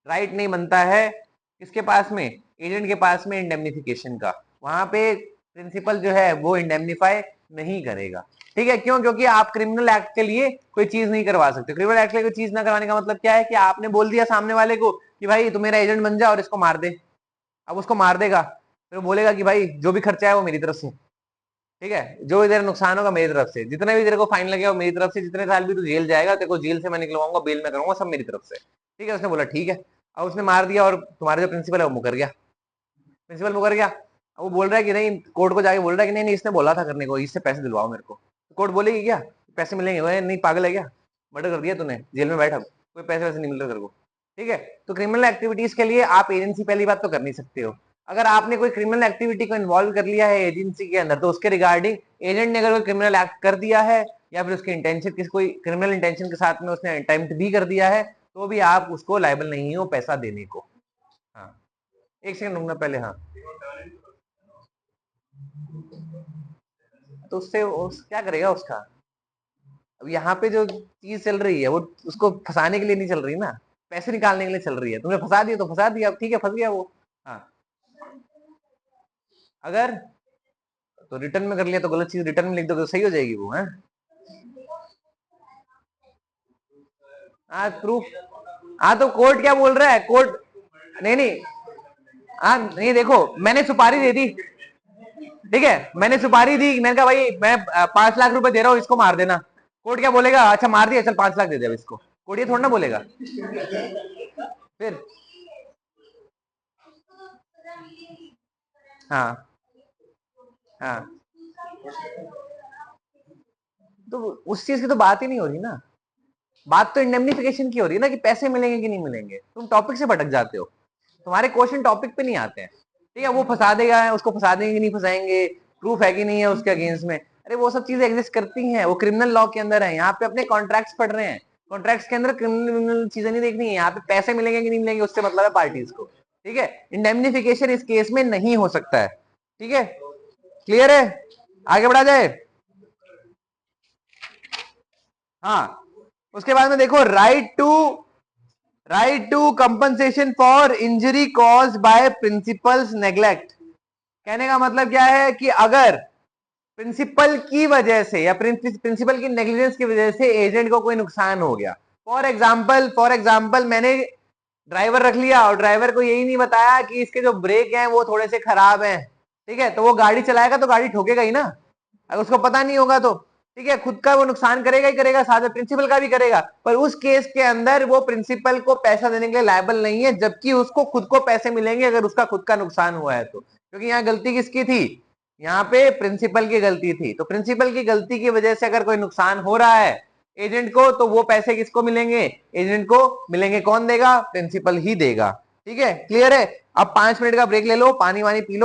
राइट नहीं बनता है किसके पास में, एजेंट के पास में इंडेमनिफिकेशन का। वहां पे प्रिंसिपल जो है वो इंडेमनिफाई नहीं करेगा। ठीक है, क्यों, क्योंकि आप क्रिमिनल एक्ट के लिए कोई चीज नहीं करवा सकते। क्रिमिनल एक्ट के लिए कोई चीज ना करवाने का मतलब क्या है कि आपने बोल दिया सामने वाले को कि भाई तू मेरा एजेंट बन जा और इसको मार दे। अब उसको मार देगा, फिर बोलेगा कि भाई जो भी खर्चा है वो मेरी तरफ से। ठीक है, जो भी तेरा नुकसान होगा मेरी तरफ से, जितने भी तेरे को फाइन लगेगा मेरी तरफ से, जितने साल भी तू जेल जाएगा तेरे को जेल से मैं निकलवाऊंगा, बेल में करूंगा, सब मेरी तरफ से। ठीक है, उसने बोला ठीक है। अब उसने मार दिया और तुम्हारा जो प्रिंसिपल है वो मुकर गया, प्रिंसिपल मुकर गया। अब वो बोल रहा है कि नहीं, कोर्ट को जाके बोल रहा है कि नहीं नहीं इसने बोला था करने को, इससे पैसे दिलवाओ मेरे को। कोर्ट बोलेगी क्या पैसे मिलेंगे, नहीं पागल है क्या, मर्डर कर दिया तूने, जेल में बैठा, कोई पैसे वैसे नहीं मिल रहे तेरे को। ठीक है, तो क्रिमिनल एक्टिविटीज के लिए आप एजेंसी पहली बात तो कर नहीं सकते हो। अगर आपने कोई क्रिमिनल एक्टिविटी को इन्वॉल्व कर लिया है एजेंसी के अंदर, तो उसके रिगार्डिंग एजेंट ने अगर कोई क्रिमिनल एक्ट कर दिया है या फिर उसकी इंटेंशन किसी कोई क्रिमिनल इंटेंशन के साथ में उसने अटेम्प्ट भी कर दिया है, तो भी आप उसको लायबल नहीं हो पैसा देने को। हाँ, एक सेकंड रुकना पहले। हाँ तो उससे क्या करेगा उसका? अब यहाँ पे जो चीज चल रही है वो उसको फंसाने के लिए नहीं चल रही ना, पैसे निकालने के लिए चल रही है। तुमने फंसा दिया तो फंसा दिया, अब ठीक है, फंस गया वो। हाँ, अगर तो रिटर्न में कर लिया तो गलत चीज रिटर्न में लिख दोगे तो सही हो जाएगी वो है। हाँ प्रूफ। हाँ तो कोर्ट क्या बोल रहा है, कोर्ट नहीं नहीं, हाँ नहीं देखो, मैंने सुपारी दे दी, ठीक है, मैंने सुपारी दी, मैंने कहा भाई मैं 5 लाख रुपए दे रहा हूँ, इसको मार देना। कोर्ट क्या बोलेगा, अच्छा मार दिया, चल 5 लाख दे दे अब इसको। कोर्ट ये थोड़ा ना बोलेगा फिर। हाँ हाँ, तो उस चीज की तो बात ही नहीं हो रही ना, बात तो इंडेमनिफिकेशन की हो रही है ना, कि पैसे मिलेंगे कि नहीं मिलेंगे। तुम टॉपिक से भटक जाते हो, तुम्हारे क्वेश्चन टॉपिक पे नहीं आते हैं। ठीक है, वो फंसा देगा, उसको फंसा देंगे कि नहीं फंसाएंगे, प्रूफ है कि नहीं है उसके अगेंस्ट में। अरे वो सब चीजें एग्जिस्ट करती हैं, वो क्रिमिनल लॉ के अंदर है। यहाँ पे अपने कॉन्ट्रैक्ट्स पढ़ रहे हैं, कॉन्ट्रैक्ट्स के अंदर क्रिमिनल चीजें नहीं देखनी है। यहाँ पे पैसे मिलेंगे कि नहीं मिलेंगे उससे मतलब है पार्टीज को। ठीक है, इंडेमनिफिकेशन इस केस में नहीं हो सकता है। ठीक है, क्लियर है, आगे बढ़ा जाए। हाँ, उसके बाद में देखो, right to compensation for injury caused by principal's neglect. कहने का मतलब क्या है कि अगर प्रिंसिपल की वजह से या प्रिंसिपल की नेग्लिजेंस की वजह से एजेंट को कोई नुकसान हो गया, फॉर एग्जांपल मैंने ड्राइवर रख लिया और ड्राइवर को यही नहीं बताया कि इसके जो ब्रेक हैं वो थोड़े से खराब हैं, ठीक है, तो वो गाड़ी चलाएगा तो गाड़ी ठोकेगा ही ना, अगर उसको पता नहीं होगा तो। ठीक है, खुद का वो नुकसान करेगा ही करेगा, साथ में प्रिंसिपल का भी करेगा। पर उस केस के अंदर वो प्रिंसिपल को पैसा देने के लिए लायबल नहीं है, जबकि उसको खुद को पैसे मिलेंगे अगर उसका खुद का नुकसान हुआ है तो। क्योंकि यहाँ गलती किसकी थी, यहाँ पे प्रिंसिपल की गलती थी। तो प्रिंसिपल की गलती की वजह से अगर कोई नुकसान हो रहा है एजेंट को, तो वो पैसे किसको मिलेंगे, एजेंट को मिलेंगे। कौन देगा, प्रिंसिपल ही देगा। ठीक है, क्लियर है। अब 5 मिनट का ब्रेक ले लो, पानी वानी पी लो।